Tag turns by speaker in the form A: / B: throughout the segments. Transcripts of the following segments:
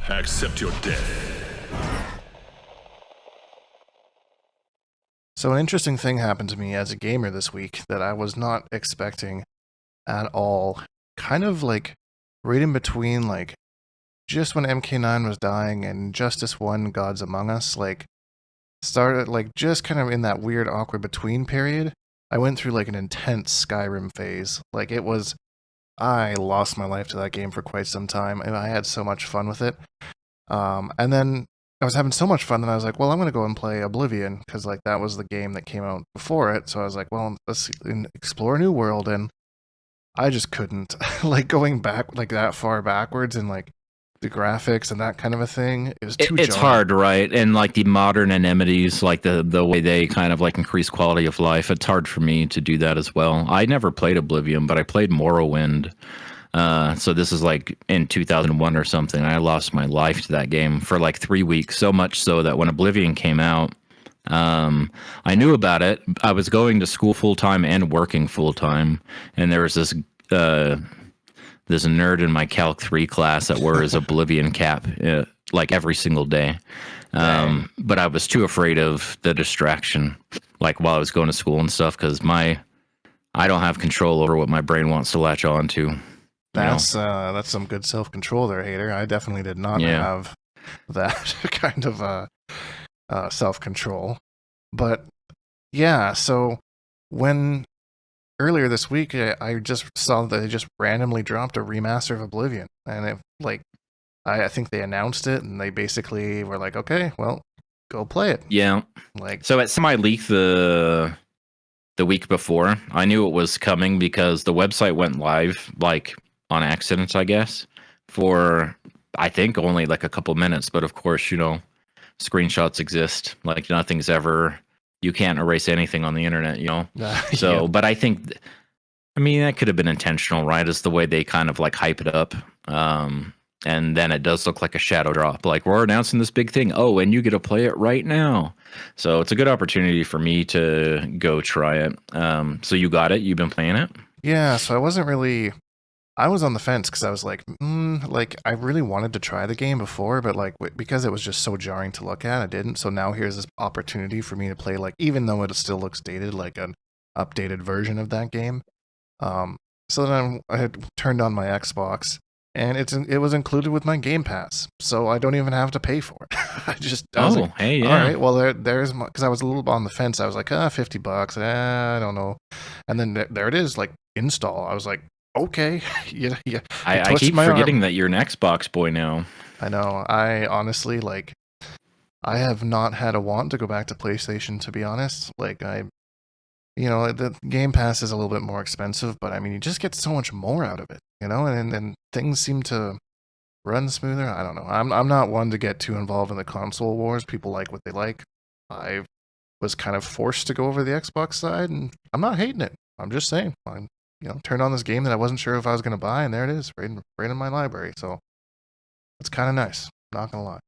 A: Accept your death.
B: So an interesting thing happened to me as a gamer this week that I was not expecting at all. Kind of like right in between, like just when MK9 was dying and Injustice 1 Gods Among Us, like started like just kind of in that weird awkward between period. I went through like an intense Skyrim phase. Like I lost my life to that game for quite some time, and I had so much fun with it. And then I was having so much fun that I was like, well, I'm going to go and play Oblivion, because like that was the game that came out before it. So I was like, well, let's explore a new world, and I just couldn't. Like going back like that far backwards and like the graphics and that kind of a thing, it was too
C: It's
B: jarring.
C: hard, right? And like the modern amenities, like the way they kind of like increase quality of life, it's hard for me to do that as well. I never played Oblivion, but I played Morrowind. So this is like in 2001 or something. I lost my life to that game for like 3 weeks, so much so that when Oblivion came out, I knew about it. I was going to school full time and working full time, and there was this nerd in my Calc 3 class that wore his Oblivion cap like every single day. But I was too afraid of the distraction, like while I was going to school and stuff, because I don't have control over what my brain wants to latch on to.
B: That's some good self-control there, hater. I definitely did not have that kind of self-control. But yeah, so when earlier this week I just saw that they just randomly dropped a remaster of Oblivion, and it like I think they announced it, and they basically were like, okay, well, go play it.
C: Yeah.
B: Like,
C: so at semi-leak the week before, I knew it was coming because the website went live like on accident, I guess, for I think only like a couple minutes. But of course, you know, screenshots exist. Like nothing's ever, you can't erase anything on the internet, you know? So, but I think, I mean, that could have been intentional, right? It's the way they kind of like hype it up. And then it does look like a shadow drop. Like, we're announcing this big thing. Oh, and you get to play it right now. So it's a good opportunity for me to go try it. So you got it? You've been playing it?
B: Yeah, so I was on the fence because I was like, like I really wanted to try the game before, but like because it was just so jarring to look at, I didn't. So now here's this opportunity for me to play, like, even though it still looks dated, like an updated version of that game. So then I had turned on my Xbox, and it was included with my Game Pass, so I don't even have to pay for it. I was like,
C: hey, yeah.
B: All right, well there's because I was a little on the fence. I was like, $50, I don't know, and then there it is, like install. I was like, okay, yeah.
C: I keep forgetting that you're an Xbox boy now.
B: I know. I honestly like. I have not had a want to go back to PlayStation, to be honest. Like the Game Pass is a little bit more expensive, but I mean, you just get so much more out of it, you know, and things seem to run smoother. I don't know. I'm not one to get too involved in the console wars. People like what they like. I was kind of forced to go over the Xbox side, and I'm not hating it. I'm just saying, turned on this game that I wasn't sure if I was going to buy, and there it is, right in my library. So it's kind of nice. Not gonna lie.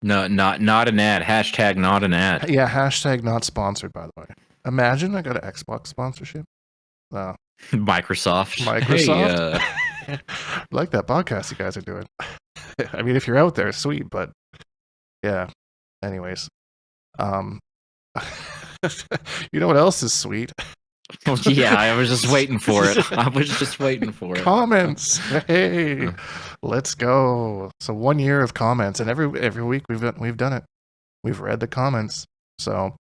C: No, not an ad. Hashtag not an ad.
B: Yeah, hashtag not sponsored, by the way. Imagine I got an Xbox sponsorship.
C: Microsoft.
B: Hey, I like that podcast you guys are doing. I mean, if you're out there, sweet, but yeah. Anyways, you know what else is sweet?
C: Yeah, I was just waiting for it.
B: Comments. Hey, let's go. So 1 year of comments, and every week we've done it. We've read the comments. So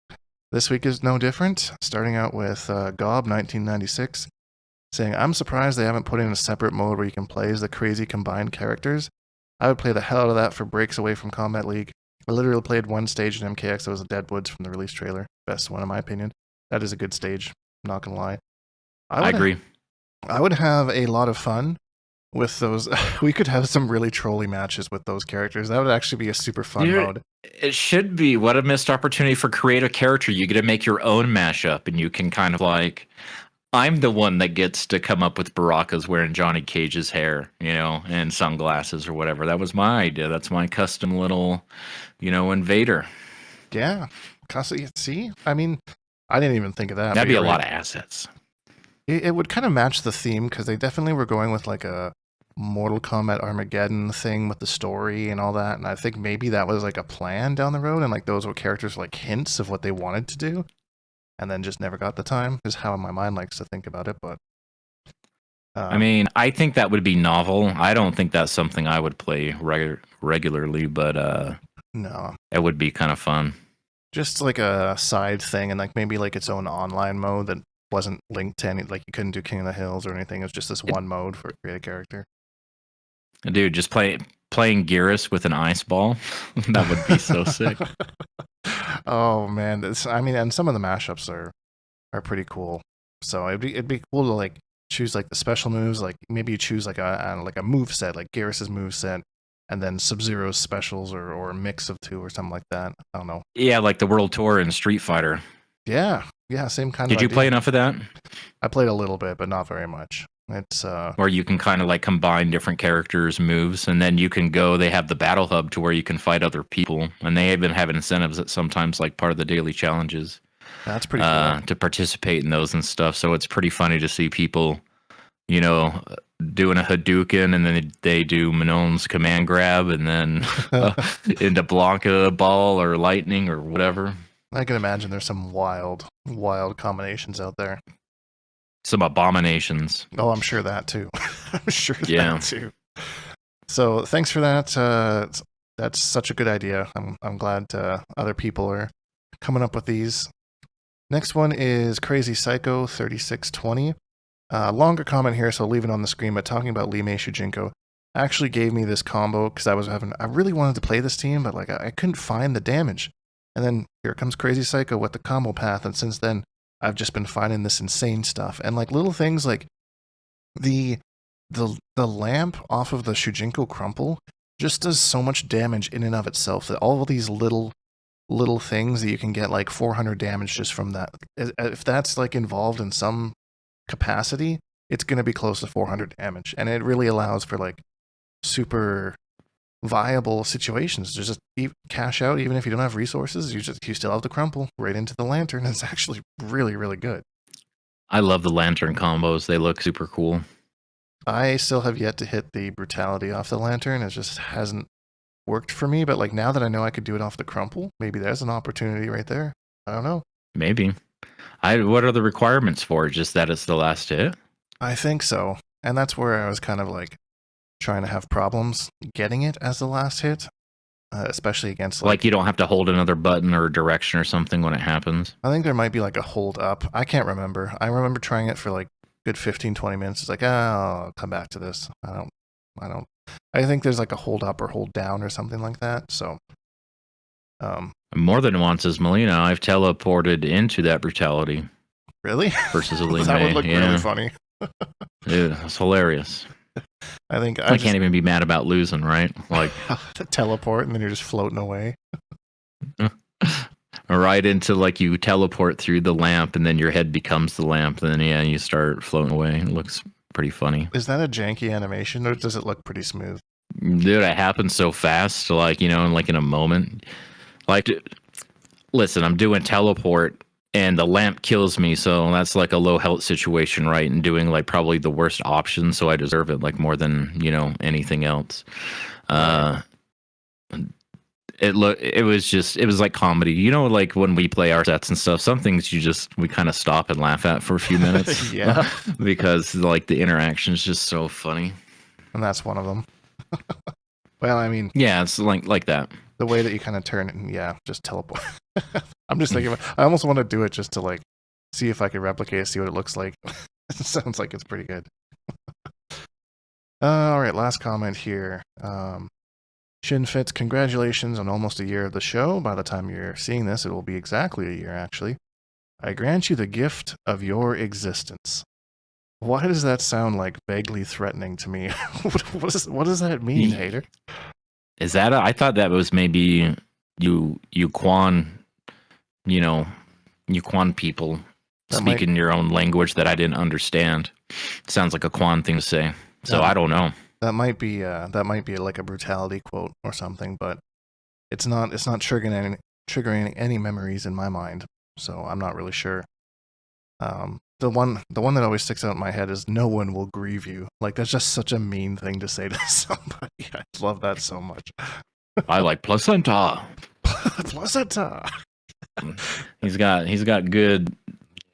B: this week is no different. Starting out with Gob 1996 saying, "I'm surprised they haven't put in a separate mode where you can play as the crazy combined characters. I would play the hell out of that for breaks away from Combat League. I literally played one stage in MKX that was the Deadwoods from the release trailer. Best one in my opinion. That is a good stage. Not gonna lie.
C: I agree.
B: I would have a lot of fun with those. We could have some really trolly matches with those characters. That would actually be a super fun mode.
C: It should be. What a missed opportunity for create a character. You get to make your own mashup, and you can kind of like, I'm the one that gets to come up with Baraka's wearing Johnny Cage's hair, and sunglasses or whatever. That was my idea. That's my custom little, invader.
B: Yeah. See? I mean, I didn't even think of that.
C: That'd be a lot of assets.
B: It would kind of match the theme, because they definitely were going with like a Mortal Kombat Armageddon thing with the story and all that, and I think maybe that was like a plan down the road, and like those were characters like hints of what they wanted to do, and then just never got the time, is how my mind likes to think about it. But
C: I mean, I think that would be novel. I don't think that's something I would play regularly, but
B: no,
C: it would be kind of fun.
B: just like a side thing, and like maybe like its own online mode that wasn't linked to any, like you couldn't do King of the Hills or anything. It was just this one mode for create a character.
C: Dude, just playing Geras with an ice ball. That would be so sick.
B: Oh man, I mean, and some of the mashups are pretty cool. So it'd be cool to like choose like the special moves, like maybe you choose like a move set, like Garrus's move set, and then Sub-Zero's specials, or a mix of two or something like that. I don't know.
C: Yeah, like the World Tour and Street Fighter.
B: Yeah, same kind of.
C: Did you
B: idea.
C: play enough of that?
B: I played a little bit, but not very much. It's
C: where you can kind of like combine different characters' moves, and then you can go. They have the battle hub to where you can fight other people, and they even have incentives that sometimes like part of the daily challenges.
B: That's pretty cool.
C: To participate in those and stuff. So it's pretty funny to see people, you know, doing a Hadouken, and then they do Minon's command grab, and then into Blanca ball or lightning or whatever.
B: I can imagine there's some wild combinations out there.
C: Some abominations.
B: Oh, I'm sure that too. I'm sure
C: Yeah.
B: that too. So thanks for that. That's such a good idea. I'm glad other people are coming up with these. Next one is Crazy Psycho 3620. Longer comment here, so I'll leave it on the screen. But talking about Lee Mei Shujinko, actually gave me this combo because I really wanted to play this team, but like I couldn't find the damage. And then here comes Crazy Psycho with the combo path, and since then I've just been finding this insane stuff. And like little things like the lamp off of the Shujinko crumple just does so much damage in and of itself, that all of these little things that you can get like 400 damage just from that. If that's like involved in some capacity, it's going to be close to 400 damage. And it really allows for like super viable situations. Just cash out even if you don't have resources. You still have the crumple right into the lantern. It's actually really, really good.
C: I love the lantern combos. They look super cool.
B: I still have yet to hit the brutality off the lantern. It just hasn't worked for me. But like now that I know I could do it off the crumple, maybe there's an opportunity right there. I don't know.
C: Maybe. What are the requirements for it? Just that it's the last hit?
B: I think so. And that's where I was kind of like trying to have problems getting it as the last hit, especially against
C: like you don't have to hold another button or direction or something when it happens.
B: I think there might be like a hold up. I can't remember. I remember trying it for like good 15-20 minutes. It's like, oh, I'll come back to this. I think there's like a hold up or hold down or something like that. So
C: more than once as Melina, I've teleported into that brutality.
B: Really?
C: Versus a Lee
B: That
C: Mei.
B: would look really funny.
C: Dude, it's hilarious.
B: I think
C: I can't even be mad about losing, right? Like
B: teleport and then you're just floating away.
C: Right into like you teleport through the lamp and then your head becomes the lamp, and then you start floating away. It looks pretty funny.
B: Is that a janky animation or does it look pretty smooth?
C: Dude, it happens so fast, like, like in a moment. Like, listen, I'm doing teleport and the lamp kills me, so that's like a low health situation, right? And doing like probably the worst option, so I deserve it like more than, anything else. It was like comedy, like when we play our sets and stuff, some things we kind of stop and laugh at for a few minutes.
B: Yeah.
C: Because like the interaction is just so funny.
B: And that's one of them. Well, I mean,
C: yeah, it's like that.
B: The way that you kind of turn it and just teleport. I'm just thinking, I almost want to do it just to like see if I can replicate it, see what it looks like. It sounds like it's pretty good. All right, last comment here. Shin Fits, congratulations on almost a year of the show. By the time you're seeing this, it will be exactly a year, actually. I grant you the gift of your existence. Why does that sound like vaguely threatening to me? What does that mean, hater?
C: Is that I thought that was maybe you Quan, you Quan people speaking your own language that I didn't understand. Sounds like a Quan thing to say. So I don't know.
B: That might be like a brutality quote or something, but it's not triggering any memories in my mind, so I'm not really sure. The one that always sticks out in my head is "No one will grieve you." Like that's just such a mean thing to say to somebody. I love that so much.
C: I like placenta.
B: Placenta.
C: He's got good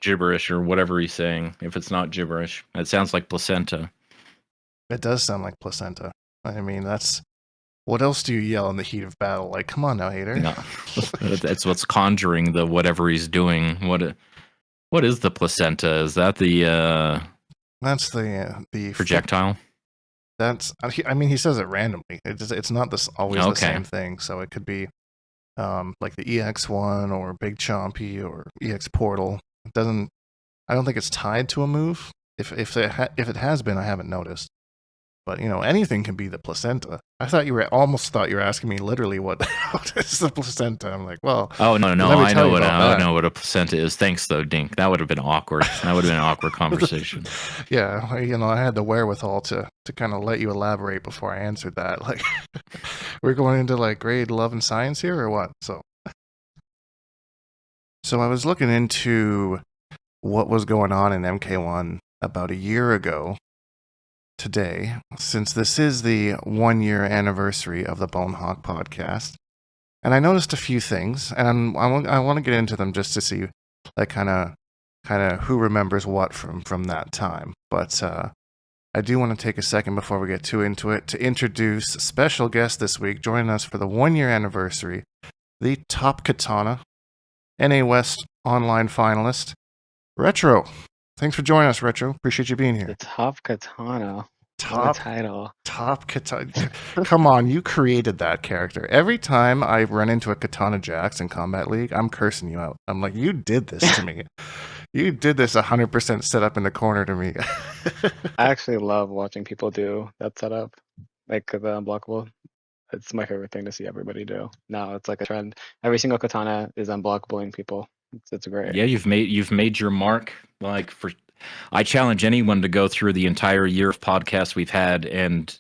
C: gibberish or whatever he's saying. If it's not gibberish, it sounds like placenta.
B: It does sound like placenta. I mean, that's what else do you yell in the heat of battle? Like, come on now, hater.
C: No, that's what's conjuring the whatever he's doing. What is the placenta? Is that the
B: That's the
C: projectile?
B: That's I mean, he says it randomly. It's not always the
C: Okay.
B: same thing. So it could be like the EX1 or Big Chompy or EX Portal. It doesn't. I don't think it's tied to a move. If it has been, I haven't noticed. But anything can be the placenta. I thought almost thought you were asking me literally what is the placenta. I'm like, well.
C: Oh no,
B: let me
C: I
B: tell
C: know
B: you
C: what
B: about
C: I
B: that.
C: know what a placenta is. Thanks though, Dink. That would have been awkward. That would have been an awkward conversation.
B: Yeah, I had the wherewithal to kind of let you elaborate before I answered that. Like, we're going into like grade 11 science here or what? So I was looking into what was going on in MK1 about a year ago today, since this is the 1 year anniversary of the Bonehawk podcast. And I noticed a few things, and I want to get into them just to see, like, kind of who remembers what from that time. But I do want to take a second before we get too into it to introduce a special guest this week, joining us for the 1 year anniversary, the top Kitana, NA West online finalist, Retro. Thanks for joining us, Retro. Appreciate you being here.
D: The top Kitana.
B: Top
D: title.
B: Top Kitana. Come on, you created that character. Every time I run into a Kitana Jax in Combat League, I'm cursing you out. I'm like, you did this to me. You did this 100% set up in the corner to me.
D: I actually love watching people do that setup, like the unblockable. It's my favorite thing to see everybody do. Now it's like a trend. Every single Kitana is unblockabling people. It's great.
C: Yeah, you've made your mark. I challenge anyone to go through the entire year of podcasts we've had and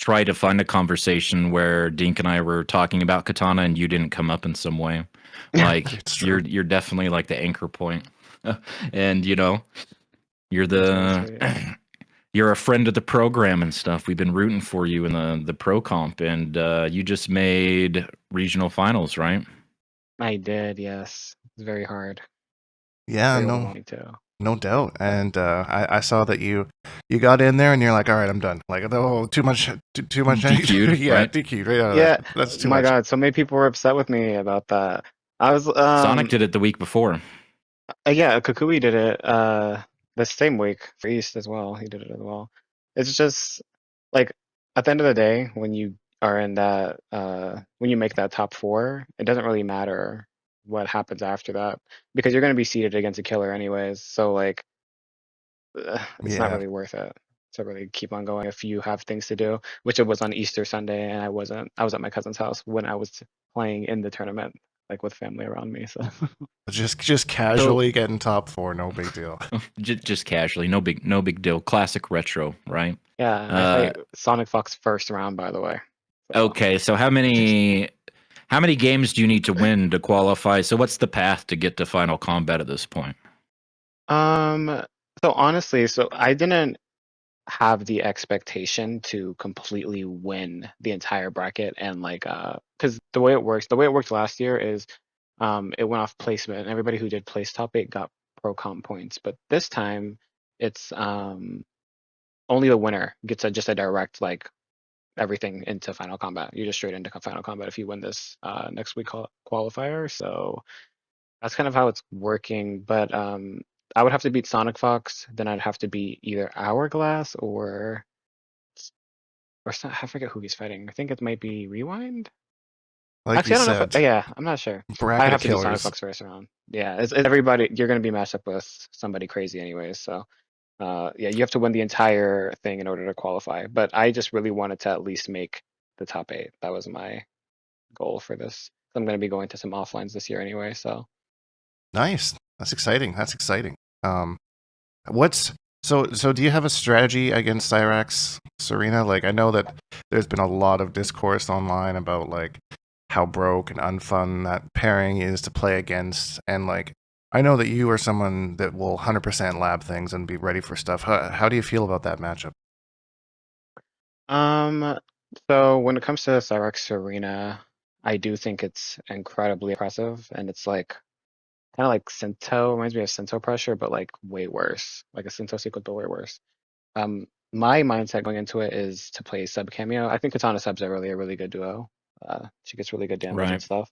C: try to find a conversation where Dink and I were talking about Kitana and you didn't come up in some way. Like you're definitely like the anchor point. And you're you're a friend of the program and stuff. We've been rooting for you in the pro comp, and you just made regional finals, right?
D: I did, yes. It's very hard.
B: Yeah,
D: Very
B: no,
D: overwhelming too.
B: no doubt. And I saw that you got in there and you're like, all right, I'm done. Like, oh, too much.
C: DQ'd,
B: yeah,
C: right?
B: DQ'd. Right out of
D: Yeah,
B: that. That's too
D: my
B: much.
D: God, so many people were upset with me about that. I was
C: Sonic did it the week before.
D: yeah, Kukui did it the same week for East as well. He did it as well. It's just like at the end of the day, when you are in that when you make that top 4, it doesn't really matter what happens after that because you're going to be seated against a killer anyways. So like it's not
B: Yeah.
D: really worth it to really keep on going if you have things to do, which it was on Easter Sunday and I wasn't. I was at my cousin's house when I was playing in the tournament, like with family around me. So
B: Just casually getting top 4, no big deal.
C: Just casually, no big deal. Classic retro, right?
D: yeah, I fight Sonic Fox first round, by the way. So,
C: Okay, so how many games do you need to win to qualify? So what's the path to get to final combat at this point?
D: so honestly, so I didn't have the expectation to completely win the entire bracket and like because the way it worked last year is it went off placement and everybody who did place top 8 got pro comp points, but this time it's only the winner gets just a direct like everything into final combat. You just straight into final combat if you win this next week qualifier. So that's kind of how it's working. But I would have to beat Sonic Fox, then I'd have to beat either Hourglass or I forget who he's fighting. I think it might be Rewind.
B: Like
D: Actually,
B: you
D: I don't know.
B: said,
D: Yeah, I'm not sure. I
B: bracket
D: have to beat Sonic
B: killers.
D: Fox first round. Yeah, it's everybody. You're gonna be matched up with somebody crazy anyways. So yeah, you have to win the entire thing in order to qualify. But I just really wanted to at least make the top 8. That was my goal for this. I'm going to be going to some offlines this year anyway. So
B: Nice. That's exciting. What's so do you have a strategy against Cyrax, Sareena? Like, I know that there's been a lot of discourse online about like how broke and unfun that pairing is to play against, and like I know that you are someone that will 100% lab things and be ready for stuff. How do you feel about that matchup?
D: So when it comes to Cyrax Sareena, I do think it's incredibly impressive, and it's like kind of like Sinto, reminds me of Sinto pressure, but like way worse, like a Sinto sequence, but way worse. My mindset going into it is to play sub cameo. I think Kitana subs are really a really good duo. She gets really good damage and
C: Right.
D: stuff.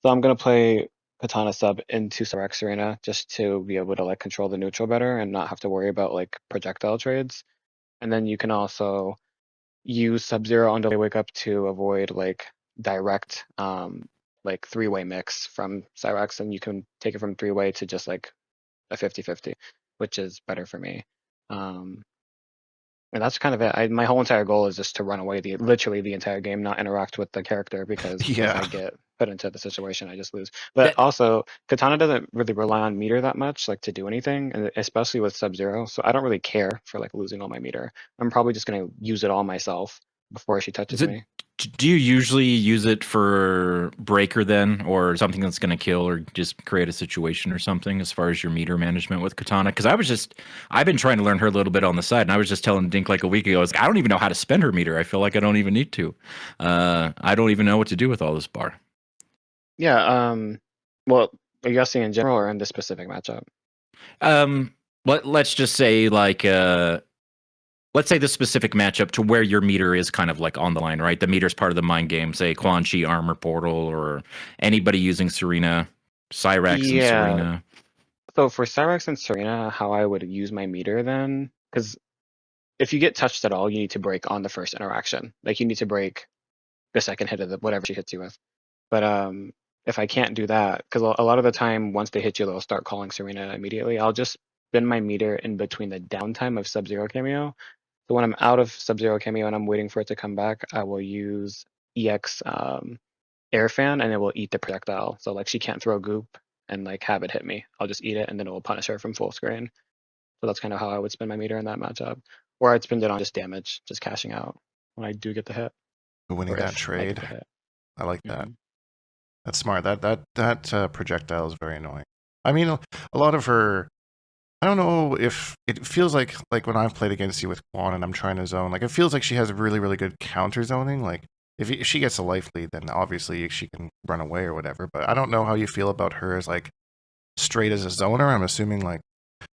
D: So I'm gonna play Kitana sub into Cyrax Arena just to be able to like control the neutral better and not have to worry about like projectile trades. And then you can also use Sub-Zero on Delay Wake Up to avoid like direct like three-way mix from Cyrax, and you can take it from three-way to just like a 50-50, which is better for me. Um, and that's kind of it. My whole entire goal is just to run away literally the entire game, not interact with the character, because if
B: Yeah.
D: I get put into the situation, I just lose. But
C: That
D: also, Katana doesn't really rely on meter that much, like to do anything, and especially with Sub-Zero. So I don't really care for like losing all my meter. I'm probably just gonna use it all myself before she touches
C: is it,
D: me.
C: do you usually use it for breaker then, or something that's going to kill, or just create a situation or something as far as your meter management with Katana? Because I've been trying to learn her a little bit on the side, and I was just telling Dink like a week ago, I was like, I don't even know how to spend her meter. I feel like I don't even need to. I don't even know what to do with all this bar.
D: Yeah. Well, are you asking in general or in this specific matchup?
C: Um, let's just say like let's say the specific matchup to where your meter is kind of like on the line, right? The meter's part of the mind game, say Quan Chi Armor Portal or anybody using Sareena, Cyrax and
D: Yeah.
C: Sareena.
D: So for Cyrax and Serena, how I would use my meter then, because if you get touched at all, you need to break on the first interaction. Like you need to break the second hit of whatever she hits you with. But if I can't do that, because a lot of the time once they hit you, they'll start calling Serena immediately. I'll just spin my meter in between the downtime of Sub-Zero cameo. So when I'm out of Sub-Zero cameo and I'm waiting for it to come back, I will use EX air fan, and it will eat the projectile. So like she can't throw goop and like have it hit me. I'll just eat it, and then it will punish her from full screen. So that's kind of how I would spend my meter in that matchup. Or I'd spend it on just damage, just cashing out when I do get the hit,
B: Winning
D: or
B: that
D: if I get
B: trade.
D: the hit.
B: I like that.
D: Hmm.
B: That's smart. That projectile is very annoying. I mean, a lot of her. I don't know if it feels like when I've played against you with Quan and I'm trying to zone, like it feels like she has really really good counter zoning. Like if she gets a life lead, then obviously she can run away or whatever. But I don't know how you feel about her as like straight as a zoner. I'm assuming like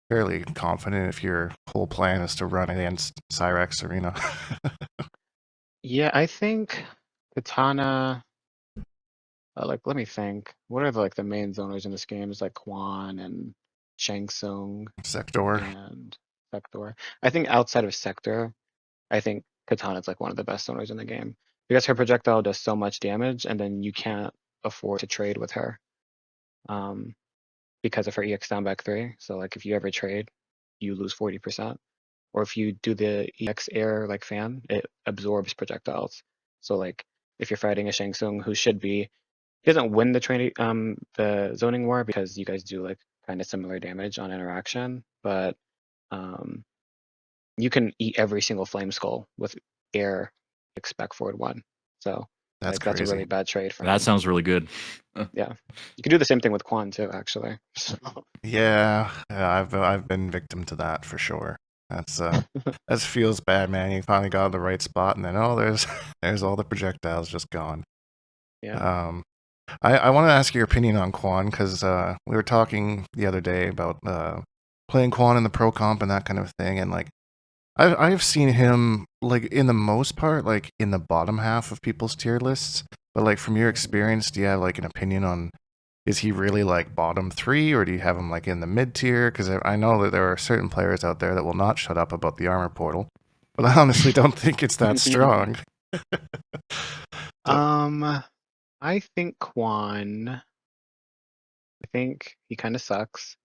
B: fairly confident if your whole plan is to run against Cyrax Arena.
D: Yeah, I think Kitana. Like, let me think. What are like the main zoners in this game? Is like Quan and Shang Tsung
B: Sector.
D: and Sector. I think outside of Sector, I think Katana's like one of the best zoners in the game because her projectile does so much damage, and then you can't afford to trade with her. Um, because of her EX down back 3. So like if you ever trade, you lose 40%. Or if you do the EX air like fan, it absorbs projectiles. So like if you're fighting a Shang Tsung who should be, he doesn't win the zoning war because you guys do like kind of similar damage on interaction, but um you can eat every single flame skull with air expect forward 1. So
B: That's
D: like that's a
B: crazy.
D: really bad trade for
C: That
D: him.
C: sounds really good.
D: Yeah. You can do the same thing with Quan too, actually. So
B: Yeah, I've been victim to that for sure. That's that feels bad, man. You finally got the right spot, and then oh, there's there's all the projectiles just gone.
D: yeah.
B: Um, I want to ask your opinion on Quan because we were talking the other day about playing Quan in the pro comp and that kind of thing, and like I've seen him like in the most part like in the bottom half of people's tier lists. But like from your experience, do you have like an opinion on is he really like bottom 3 or do you have him like in the mid tier? Because I know that there are certain players out there that will not shut up about the armor portal, but I honestly don't think it's that strong. So
D: um I think Quan, I think he kind of sucks,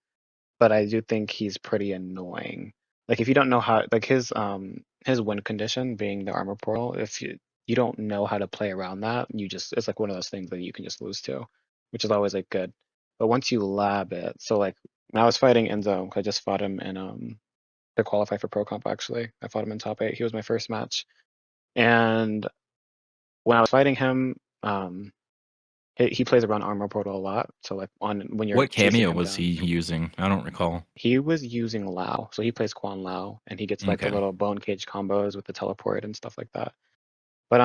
D: but I do think he's pretty annoying. Like if you don't know how, like his win condition being the armor portal, if you don't know how to play around that, you just it's like one of those things that you can just lose to, which is always like good. But once you lab it, so like when I was fighting Enzo, I just fought him in to qualify for Pro Comp actually. I fought him in top 8. He was my first match. And when I was fighting him, he plays around armor portal a lot. So like when you're
C: What
D: chasing
C: cameo
D: him
C: was
D: down,
C: he using? I don't recall.
D: he was using Lao. So he plays Quan Lao, and he gets like the
C: Okay.
D: little bone cage combos with the teleport and stuff like that. But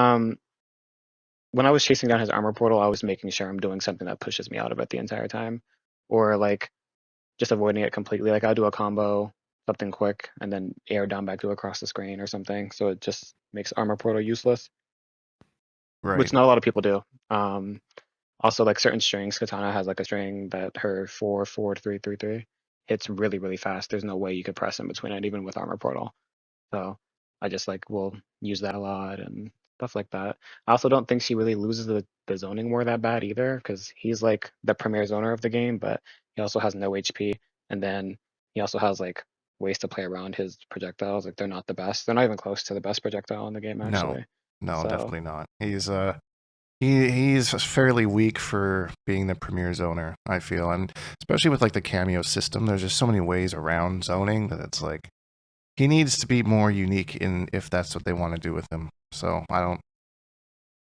D: when I was chasing down his armor portal, I was making sure I'm doing something that pushes me out of it the entire time, or like just avoiding it completely. Like I'll do a combo, something quick, and then air down back to across the screen or something. So it just makes armor portal useless,
B: Right.
D: which not a lot of people do. Also, like certain strings, Kitana has like a string that her 4-4-3-3-3 hits really, really fast. There's no way you could press in between it, even with armor portal. So I just like will use that a lot and stuff like that. I also don't think she really loses the zoning war that bad either, because he's like the premier zoner of the game, but he also has no HP, and then he also has like ways to play around his projectiles. Like they're not the best. They're not even close to the best projectile in the game,
B: No,
D: actually.
B: no,
D: So
B: definitely not. He's fairly weak for being the premier zoner, I feel, and especially with like the cameo system, there's just so many ways around zoning that it's like he needs to be more unique in if that's what they want to do with him. So I don't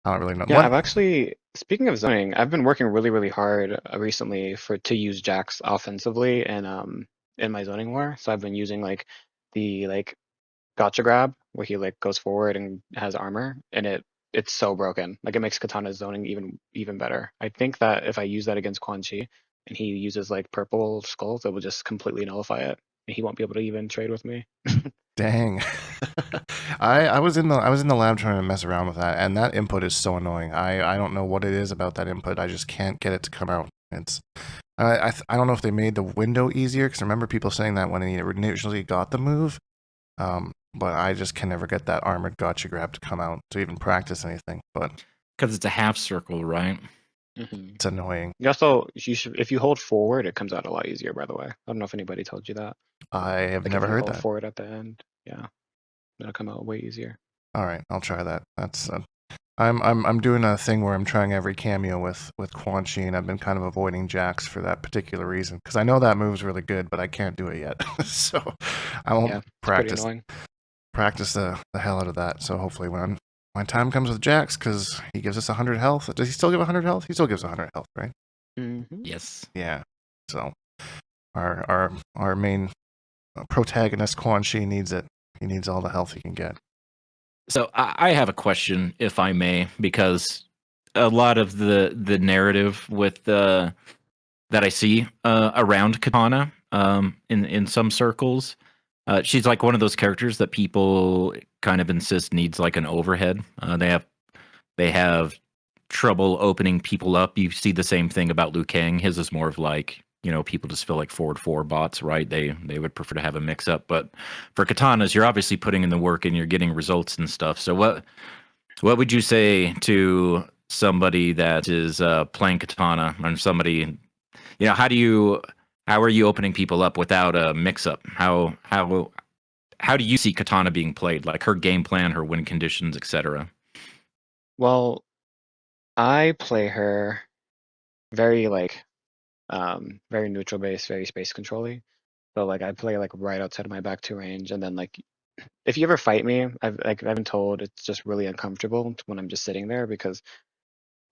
B: really know.
D: yeah, I've actually, speaking of zoning, I've been working really, really hard recently to use Jax offensively and in my zoning war. So I've been using like the like gotcha grab where he like goes forward and has armor, and it's so broken. Like it makes Katana's zoning even better. I think that if I use that against Quan Chi and he uses like purple skulls, it will just completely nullify it, and he won't be able to even trade with me.
B: Dang. I was in the lab trying to mess around with that, and that input is so annoying. I don't know what it is about that input. I just can't get it to come out. It's I don't know if they made the window easier, because I remember people saying that when he initially got the move. But I just can never get that armored gotcha grab to come out to even practice anything. But
C: Because it's a half circle, right?
B: it's annoying.
D: You also, if you hold forward, it comes out a lot easier. By the way, I don't know if anybody told you that.
B: I have
D: Like
B: never
D: if you
B: heard
D: hold
B: that.
D: forward at the end, yeah, it'll come out way easier.
B: All right, I'll try that. That's I'm doing a thing where I'm trying every cameo with Quan Chi, and I've been kind of avoiding Jax for that particular reason, because I know that move's really good, but I can't do it yet. So I won't
D: Yeah, it's pretty
B: practice
D: annoying.
B: the hell out of that. So hopefully when my time comes with Jax, because he gives us 100 health. Does he still give 100 health? He still gives 100 health, right?
C: Yes.
B: Yeah. So our main protagonist Quan Chi needs it. He needs all the health he can get.
C: So I have a question, if I may, because a lot of the narrative with that I see around Kitana in some circles, she's like one of those characters that people kind of insist needs like an overhead. They have trouble opening people up. You see the same thing about Liu Kang. His is more of like, people just feel like forward 4 bots, right? They would prefer to have a mix up. But for katanas, you're obviously putting in the work and you're getting results and stuff. So what would you say to somebody that is playing katana, and somebody, how are you opening people up without a mix up? How do you see katana being played? Like her game plan, her win conditions, etc.
D: Well, I play her very like very neutral based, very space controlly. So like I play like right outside of my back 2 range, and then like if you ever fight me, I've been told it's just really uncomfortable when I'm just sitting there, because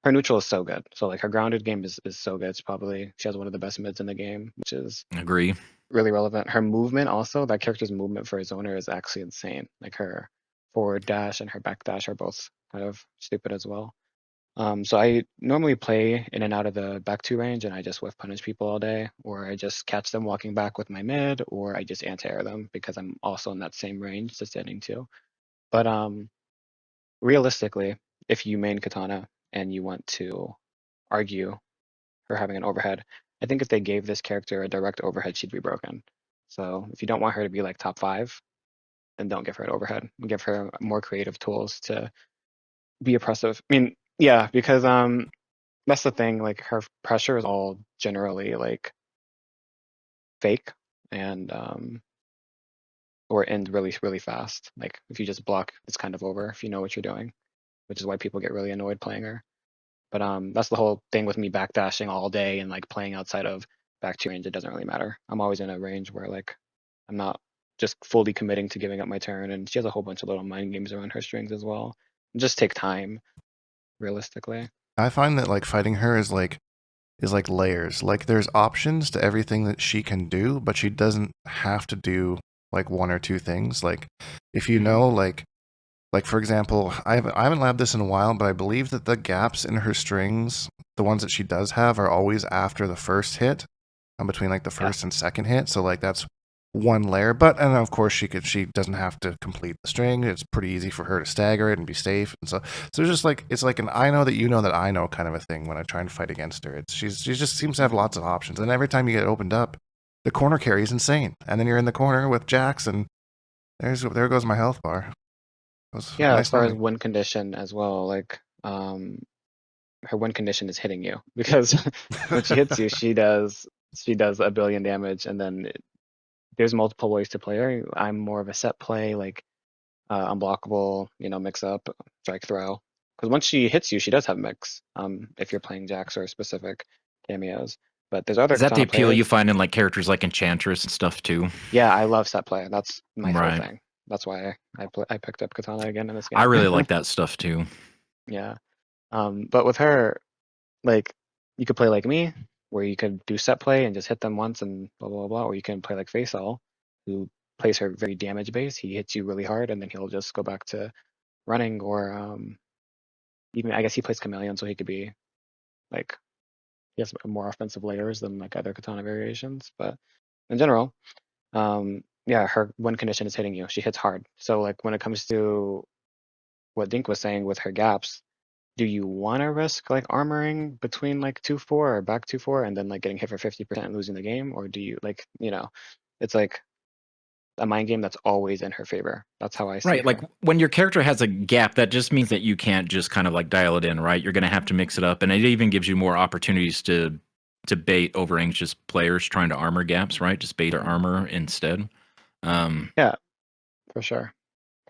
D: her neutral is so good. So like her grounded game is so good. It's probably, she has one of the best mids in the game, which is
C: Agree.
D: really relevant. Her movement also, that character's movement for a zoner is actually insane. Like her forward dash and her back dash are both kind of stupid as well. So I normally play in and out of the back 2 range, and I just whiff punish people all day, or I just catch them walking back with my mid, or I just anti-air them because I'm also in that same range to standing 2. But realistically, if you main Katana and you want to argue her having an overhead, I think if they gave this character a direct overhead, she'd be broken. So if you don't want her to be like top 5, then don't give her an overhead. Give her more creative tools to be oppressive. I mean, yeah, because that's the thing. Like her pressure is all generally like fake, and or end really really fast. Like if you just block, it's kind of over if you know what you're doing, which is why people get really annoyed playing her. But that's the whole thing with me backdashing all day and like playing outside of back 2 range. It doesn't really matter. I'm always in a range where like I'm not just fully committing to giving up my turn. And she has a whole bunch of little mind games around her strings as well. Just take time, realistically.
B: I find that like fighting her is like layers. Like there's options to everything that she can do, but she doesn't have to do like one or two things. Like if you know like for example, I haven't labbed this in a while, but I believe that the gaps in her strings, the ones that she does have, are always after the first hit, between like the first and second hit. So like that's one layer. But and of course she doesn't have to complete the string. It's pretty easy for her to stagger it and be safe. And so it's just like it's like an I know that you know that I know kind of a thing when I try and fight against her. She just seems to have lots of options. And every time you get opened up, the corner carry is insane. And then you're in the corner with Jax, and there goes my health bar.
D: Yeah,
B: Nice
D: as far as
B: knowing.
D: win condition as well, like her win condition is hitting you because when she hits you, she does 1 billion damage, and then there's multiple ways to play her. I'm more of a set play, like unblockable, mix up, strike throw. Because once she hits you, she does have mix. If you're playing Jax or specific cameos, but there's other
C: Is that the
D: Katana
C: appeal you
D: players.
C: find in like characters like Enchantress and stuff too?
D: Yeah, I love set play. That's my whole
C: Right.
D: thing. That's why I picked up Katana again in this
C: I
D: game.
C: really like that stuff too.
D: Yeah. But with her, like you could play like me, where you could do set play and just hit them once and blah blah blah, or you can play like Faisal, who plays her very damage based. He hits you really hard and then he'll just go back to running, or even I guess he plays Chameleon, so he could be like he has more offensive layers than like other Katana variations. But in general, yeah, her win condition is hitting you. She hits hard. So like when it comes to what Dink was saying with her gaps, do you want to risk like armoring between like 2-4 or back 2-4 and then like getting hit for 50% and losing the game, or do you like it's like a mind game that's always in her favor. That's how I see
C: Right, like
D: her.
C: when your character has a gap, that just means that you can't just kind of like dial it in, right? You're going to have to mix it up, and it even gives you more opportunities to bait over anxious players trying to armor gaps, right? Just bait or armor instead.
D: Yeah, for sure.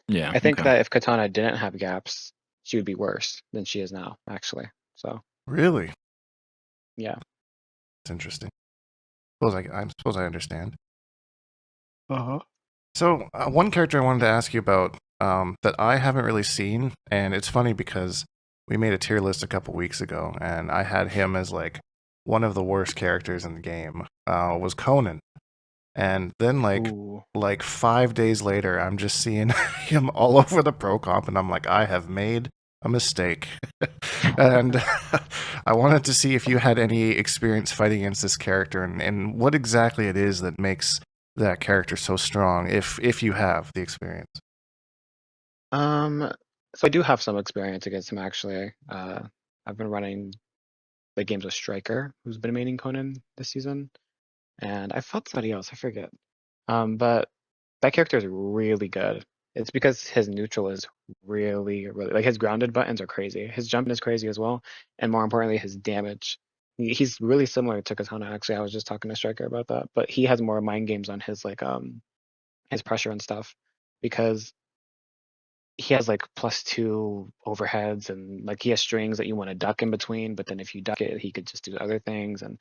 C: Yeah,
D: I think
C: okay.
D: that if Katana didn't have gaps, she would be worse than she is now, actually. So
B: Really?
D: yeah.
B: It's interesting. I suppose I understand.
D: Uh-huh.
B: So one character I wanted to ask you about that I haven't really seen, and it's funny because we made a tier list a couple weeks ago, and I had him as like one of the worst characters in the game. Was Conan, and then
D: Ooh.
B: like 5 days later, I'm just seeing him all over the pro comp, and I'm like, I have made a mistake. And I wanted to see if you had any experience fighting against this character, and what exactly it is that makes that character so strong, if you have the experience.
D: So I do have some experience against him actually. I've been running the games with Striker, who's been maining Conan this season, and I fought somebody else, I forget. But that character is really good. It's because his neutral is really, really like his grounded buttons are crazy. His jumping is crazy as well, and more importantly, his damage. He's really similar to Katana. Actually, I was just talking to Striker about that, but he has more mind games on his like his pressure and stuff because he has like +2 overheads and like he has strings that you want to duck in between, but then if you duck it, he could just do other things, and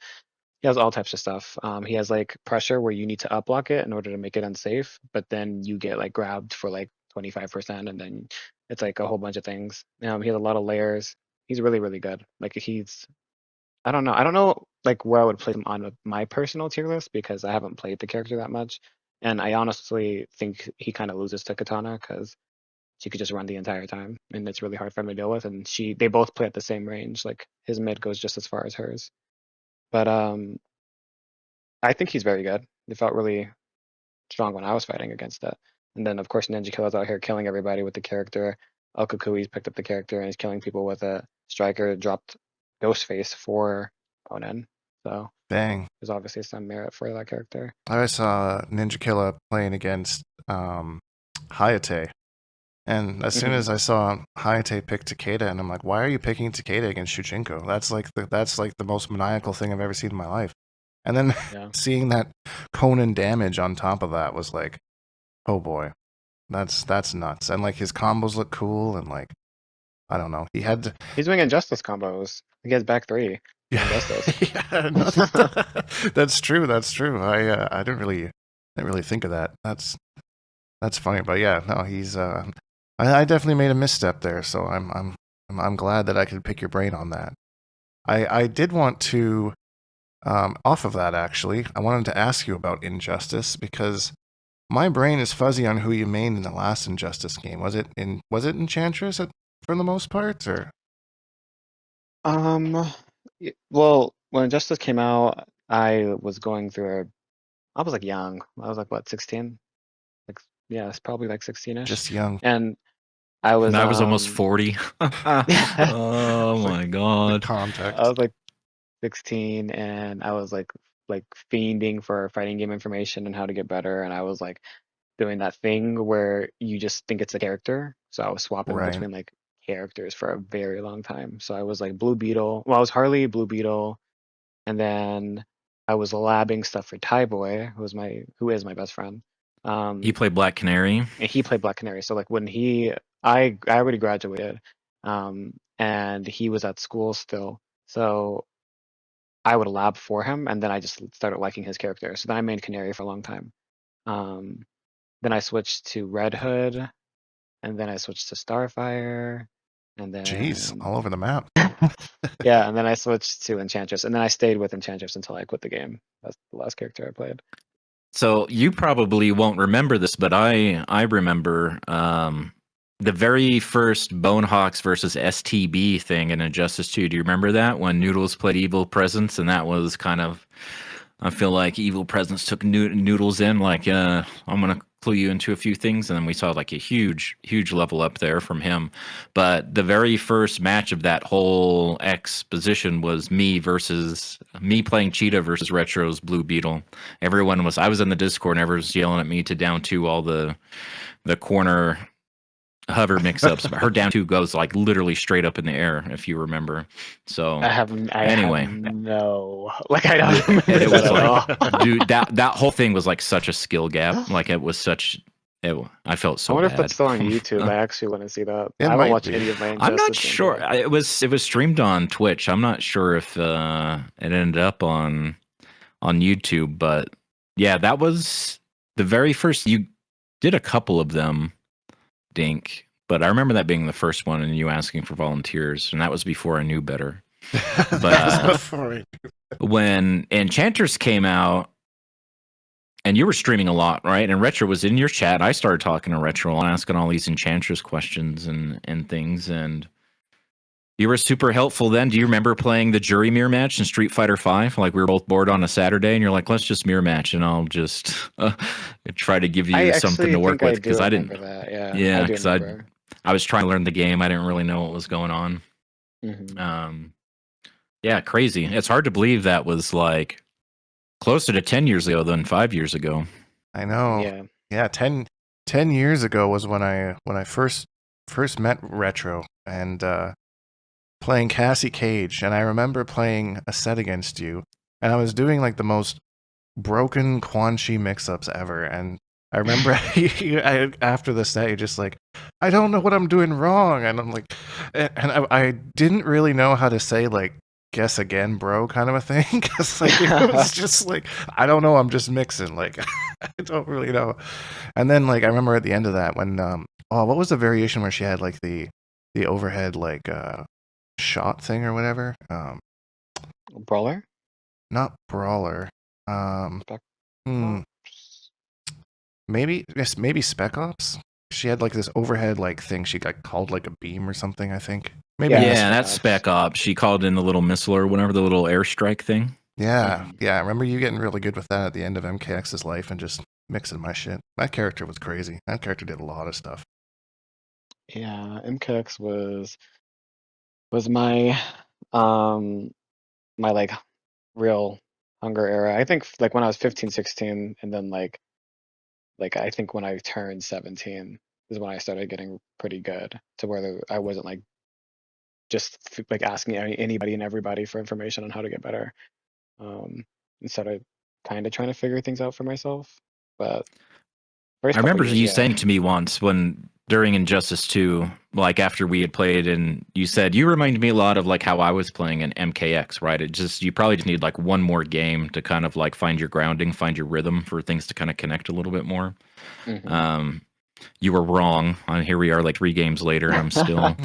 D: he has all types of stuff. He has like pressure where you need to up block it in order to make it unsafe, but then you get like grabbed for like 25%, and then it's like a whole bunch of things. He has a lot of layers. He's really, really good. Like I don't know. I don't know like where I would place him on my personal tier list because I haven't played the character that much, and I honestly think he kind of loses to Katana because she could just run the entire time, and it's really hard for him to deal with. And they both play at the same range. Like his mid goes just as far as hers. But I think he's very good. It felt really strong when I was fighting against it. And then of course Ninja Killer's out here killing everybody with the character. El Kukui's picked up the character and is killing people with it. Striker dropped Ghostface for Conan. So
B: Dang.
D: there's obviously some merit for that character.
B: I saw Ninja Killa playing against Hayate, and as soon
D: Hmm.
B: as I saw Hayate pick Takeda, and I'm like, why are you picking Takeda against Shujinko? That's like the most maniacal thing I've ever seen in my life. And then
D: Yeah.
B: seeing that Conan damage on top of that was like, oh boy, that's nuts. And like his combos look cool, and like I don't know, he had to,
D: He's doing Injustice combos. He has back 3 in
B: yeah,
D: Injustice.
B: yeah, no, that's true. That's true. I didn't really think of that. That's funny, but yeah, no, he's I definitely made a misstep there, so I'm glad that I could pick your brain on that. I did want to, off of that actually, I wanted to ask you about Injustice because my brain is fuzzy on who you mained in the last Injustice game. Was it Enchantress for the most part, or?
D: Well, when Injustice came out, I was going through I was like young. I was like what, 16? Like yeah, it's probably like 16ish.
B: Just young.
D: And I was
C: And I was almost 40.
D: yeah,
C: Oh my
B: The
C: god.
B: context.
D: I was like 16 and I was like fiending for fighting game information and how to get better, and I was like doing that thing where you just think it's a character. So I was swapping
B: Right.
D: between like characters for a very long time. So I was like Blue Beetle. Well, I was Harley, Blue Beetle, and then I was labbing stuff for Ty Boy, who is my best friend.
C: He played Black Canary.
D: And he played Black Canary. So like when I already graduated, and he was at school still. So I would lab for him, and then I just started liking his character. So then I made Canary for a long time. Um, then I switched to Red Hood, and then I switched to Starfire, and
B: Jeez,
D: then
B: all over the map.
D: yeah, and then I switched to Enchantress, and then I stayed with Enchantress until I quit the game. That's the last character I played.
C: So you probably won't remember this, but I remember the very first Bonehawks versus STB thing in Injustice 2. Do you remember that when Noodles played Evil Presence, and that was kind of, I feel like Evil Presence took Noodles in like I'm gonna clue you into a few things, and then we saw like a huge level up there from him. But the very first match of that whole exposition was me playing Cheetah versus Retro's Blue Beetle. I was in the Discord and everyone was yelling at me to down two all the corner hover mix-ups. Her down two goes like literally straight up in the air, if you remember. So
D: I have no, like I don't remember
C: it was
D: that at
C: like,
D: all.
C: dude, that whole thing was like such a skill gap. Like it was I felt so
D: I wonder
C: bad.
D: if that's still on YouTube. I actually want to see that.
B: It
D: I haven't
B: might
D: watched
B: be.
D: any of my
C: I'm not
D: Injustice
C: sure.
D: gameplay.
C: It was streamed on Twitch. I'm not sure if it ended up on YouTube, but yeah, that was the very first. You did a couple of them, Dink, but I remember that being the first one, and you asking for volunteers, and that was before I knew better.
B: That's before
C: When Enchantress came out, and you were streaming a lot, right? And Retro was in your chat. I started talking to Retro and asking all these Enchantress questions and things, and you were super helpful then. Do you remember playing the jury mirror match in Street Fighter V? Like we were both bored on a Saturday, and you're like, "Let's just mirror match, and I'll just try to give you something to work with." Because I didn't.
D: That. Yeah.
C: Yeah,
D: I do
C: because
D: remember.
C: I was trying to learn the game. I didn't really know what was going on.
D: Mm-hmm.
C: Yeah, crazy. It's hard to believe that was like closer to 10 years ago than 5 years ago.
B: I know. Yeah, 10 years ago was when I first met Retro and playing Cassie Cage, and I remember playing a set against you, and I was doing like the most broken Quan Chi mix-ups ever, and I remember after the set, you're just like, I don't know what I'm doing wrong, and I'm like, and I didn't really know how to say like, guess again, bro, kind of a thing, because like it was just like, I don't know, I'm just mixing, like I don't really know. And then like I remember at the end of that when what was the variation where she had like the overhead like shot thing or whatever?
D: Brawler?
B: Not brawler. Maybe Spec Ops. She had like this overhead like thing she got called like a beam or something, I think. Maybe
C: yeah, that's Spec Ops. She called in the little missile or whatever, the little airstrike thing.
B: Yeah, yeah. I remember you getting really good with that at the end of MKX's life and just mixing my shit. That character was crazy. That character did a lot of stuff.
D: Yeah, MKX was my my like real hunger era. I think like when I was 15, 16, and then like I think when I turned 17 is when I started getting pretty good to where I wasn't like just like asking anybody and everybody for information on how to get better. And started kind of trying to figure things out for myself. But
C: I remember you saying to me once when during Injustice 2, like after we had played, and you said you reminded me a lot of like how I was playing in MKX, right? You probably just need like one more game to kind of like find your grounding, find your rhythm for things to kind of connect a little bit more. You were wrong. Here we are like 3 games later, and I'm still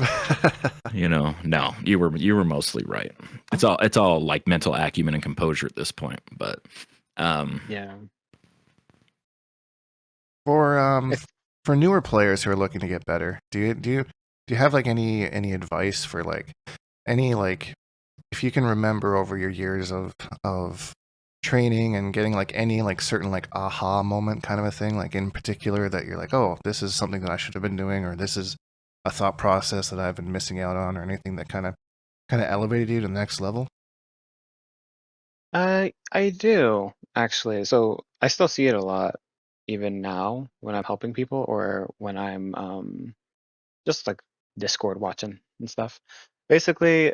C: no, you were mostly right. It's all like mental acumen and composure at this point. But
D: Yeah.
B: For
D: If
B: for newer players who are looking to get better, do you have like any advice for like any like if you can remember over your years of training and getting like any like certain like aha moment kind of a thing, like in particular that you're like, oh, this is something that I should have been doing, or this is a thought process that I've been missing out on, or anything that kind of elevated you to the next level?
D: I do actually. So I still see it a lot even now when I'm helping people or when I'm just like Discord watching and stuff. Basically,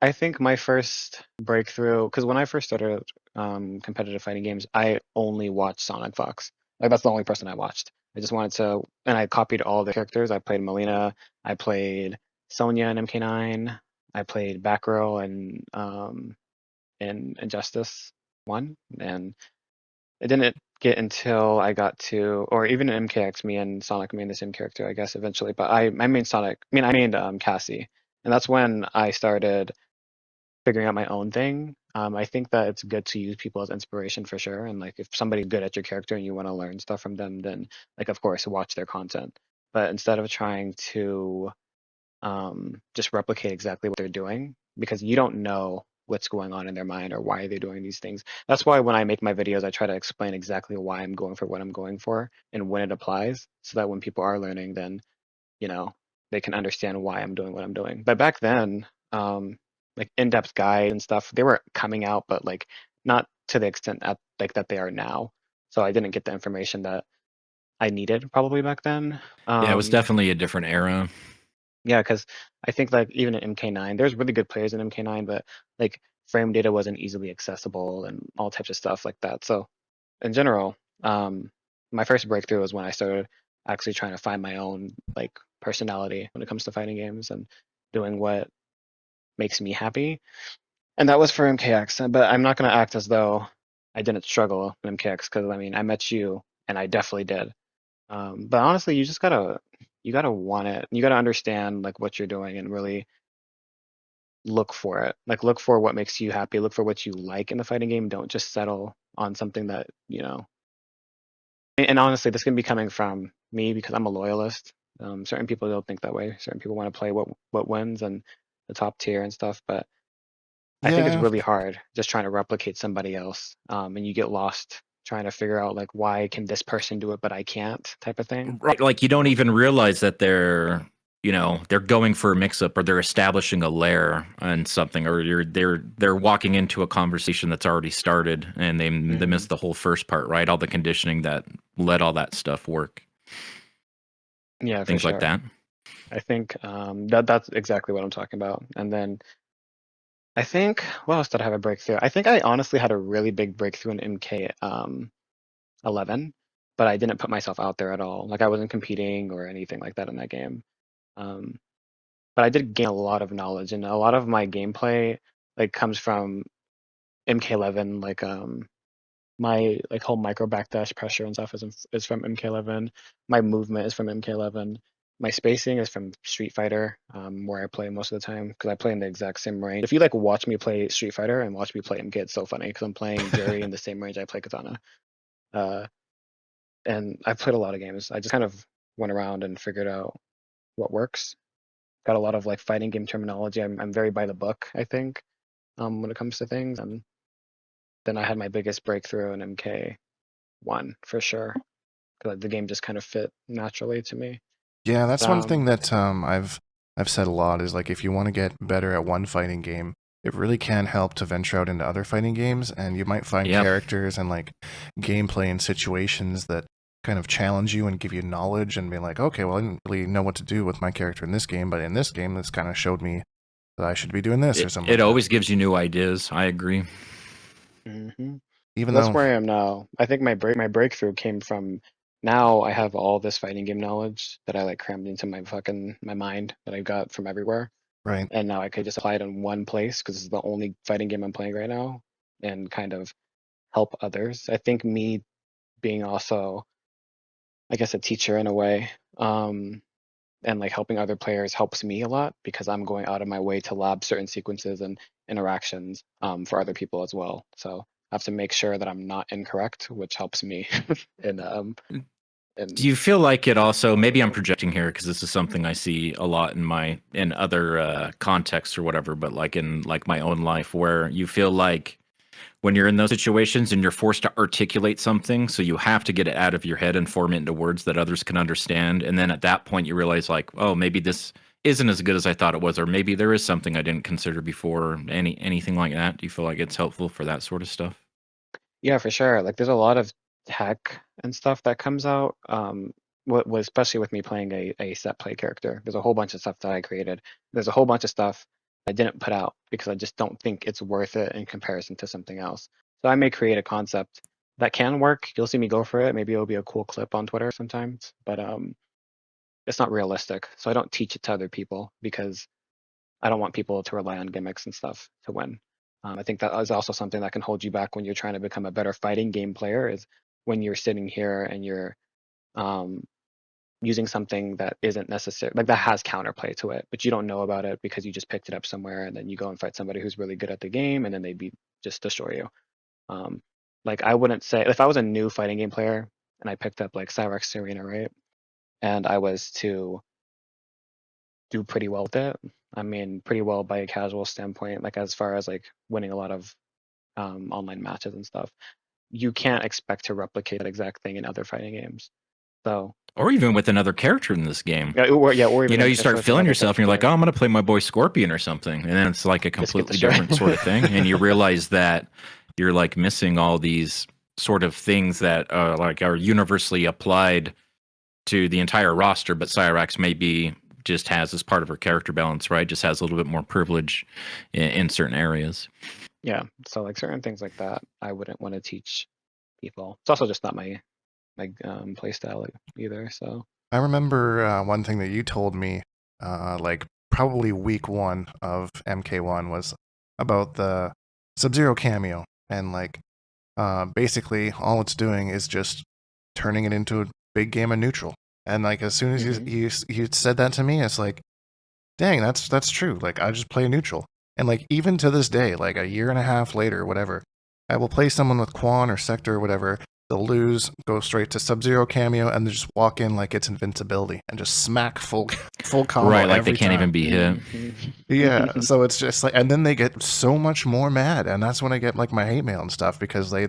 D: I think my first breakthrough, because when I first started competitive fighting games, I only watched Sonic Fox. Like that's the only person I watched. I just wanted to, and I copied all the characters. I played Melina, I played Sonya in MK9, I played Batgirl and Injustice 1, and it didn't get until I got to, or even in MKX, me and Sonic made the same character, I guess, eventually. But I made Sonic, I made Cassie, and that's when I started figuring out my own thing. I think that it's good to use people as inspiration for sure. And like if somebody's good at your character and you want to learn stuff from them, then like of course watch their content. But instead of trying to just replicate exactly what they're doing, because you don't know what's going on in their mind or why they're doing these things. That's why when I make my videos, I try to explain exactly why I'm going for what I'm going for and when it applies, so that when people are learning, then you know, they can understand why I'm doing what I'm doing. But back then, like in-depth guides and stuff, they were coming out, but like not to the extent like that they are now. So I didn't get the information that I needed probably back then.
C: yeah, it was definitely a different era.
D: Yeah, because I think like even in MK9, there's really good players in MK9, but like frame data wasn't easily accessible and all types of stuff like that. So in general, my first breakthrough was when I started actually trying to find my own like personality when it comes to fighting games and doing what makes me happy. And that was for MKX. But I'm not going to act as though I didn't struggle in MKX because I met you and I definitely did. But honestly, you gotta want it. You gotta understand like what you're doing and really look for it. Like look for what makes you happy. Look for what you like in the fighting game. Don't just settle on something that and honestly, this can be coming from me because I'm a loyalist. Certain people don't think that way. Certain people want to play what wins and the top tier and stuff. But I think it's
B: Yeah,
D: really hard just trying to replicate somebody else, and you get lost trying to figure out like why can this person do it but I can't type of thing.
C: Right, like you don't even realize that they're going for a mix up or they're establishing a layer and something, or they're walking into a conversation that's already started and they
D: Hmm.
C: miss the whole first part, right? All the conditioning that let all that stuff work,
D: Yeah, for
C: things like
D: sure.
C: that.
D: I think that's exactly what I'm talking about. And then I think what else did I have a breakthrough? I think I honestly had a really big breakthrough in MK 11, but I didn't put myself out there at all. Like I wasn't competing or anything like that in that game. Um, but I did gain a lot of knowledge, and a lot of my gameplay like comes from MK11. Like my like whole micro backdash pressure and stuff is from MK11. My movement is from MK11. My spacing is from Street Fighter, where I play most of the time because I play in the exact same range. If you like watch me play Street Fighter and watch me play MK, it's so funny because I'm playing Jerry in the same range I play Kitana. Uh, and I've played a lot of games. I just kind of went around and figured out what works. Got a lot of like fighting game terminology. I'm very by the book, I think, when it comes to things. And then I had my biggest breakthrough in MK1 for sure, because the game just kind of fit naturally to me.
B: yeah, that's one thing
D: Um,
B: that I've said a lot is like if you want to get better at one fighting game, it really can help to venture out into other fighting games, and you might find
C: Yep.
B: characters and like gameplay and situations that kind of challenge you and give you knowledge and be like, okay, well, I didn't really know what to do with my character in this game, but in this game, this kind of showed me that I should be doing this or something
C: It
B: like that.
C: always gives you new ideas. I agree.
D: mhm.
B: Even
D: That's
B: though,
D: where I am now. I think my breakthrough came from now I have all this fighting game knowledge that I like crammed into my mind that I got from everywhere.
B: right,
D: And now I could just apply it in one place because it's the only fighting game I'm playing right now and kind of help others. I think me being also, I guess, a teacher in a way, and like helping other players helps me a lot because I'm going out of my way to lab certain sequences and interactions for other people as well. So I have to make sure that I'm not incorrect, which helps me in
C: Do you feel like it also, maybe I'm projecting here because this is something I see a lot in other contexts or whatever, but like in like my own life, where you feel like when you're in those situations and you're forced to articulate something, so you have to get it out of your head and form it into words that others can understand, and then at that point you realize like, oh, maybe this isn't as good as I thought it was, or maybe there is something I didn't consider before. Anything like that? Do you feel like it's helpful for that sort of stuff?
D: Yeah, for sure. Like there's a lot of tech and stuff that comes out. What was especially with me playing a set play character. There's a whole bunch of stuff that I created. There's a whole bunch of stuff I didn't put out because I just don't think it's worth it in comparison to something else. So I may create a concept that can work. You'll see me go for it. Maybe it'll be a cool clip on Twitter sometimes, but it's not realistic. So I don't teach it to other people because I don't want people to rely on gimmicks and stuff to win. I think that is also something that can hold you back when you're trying to become a better fighting game player. Is when you're sitting here and you're um, using something that isn't necessary, like that has counterplay to it, but you don't know about it because you just picked it up somewhere, and then you go and fight somebody who's really good at the game, and then they just destroy you. Um, like I wouldn't say if I was a new fighting game player and I picked up like Cyrax Sareena, right, and I was to do pretty well with it. I mean, pretty well by a casual standpoint, like as far as like winning a lot of online matches and stuff. You can't expect to replicate that exact thing in other fighting games. So
C: Or even with another character in this game.
D: or
C: You
D: even
C: know, you
D: if
C: start
D: with
C: feeling
D: another
C: yourself and you're like,
D: character,
C: oh, I'm going to play my boy Scorpion or something. And then it's like a
D: just get
C: completely
D: destroyed.
C: different sort of thing. And you realize that you're like missing all these sort of things that like are universally applied to the entire roster, but Cyrax maybe just has as part of her character balance, right? Just has a little bit more privilege in certain areas.
D: Yeah. So like certain things like that, I wouldn't want to teach people. It's also just not my play style either. So
B: I remember one thing that you told me, like probably week one of MK1 was about the Sub-Zero cameo, and like basically all it's doing is just turning it into a big game of neutral. And like as soon as you said that to me, it's like, dang, that's true. Like I just play neutral, and like even to this day, like a year and a half later, whatever, I will play someone with Quan or Sector or whatever. They'll lose, go straight to Sub-Zero cameo, and they just walk in like it's invincibility and just smack full combo
C: Right, like
B: every
C: they can't
B: time.
C: even be hit.
B: Yeah, so it's just like, and then they get so much more mad, and that's when I get like my hate mail and stuff because they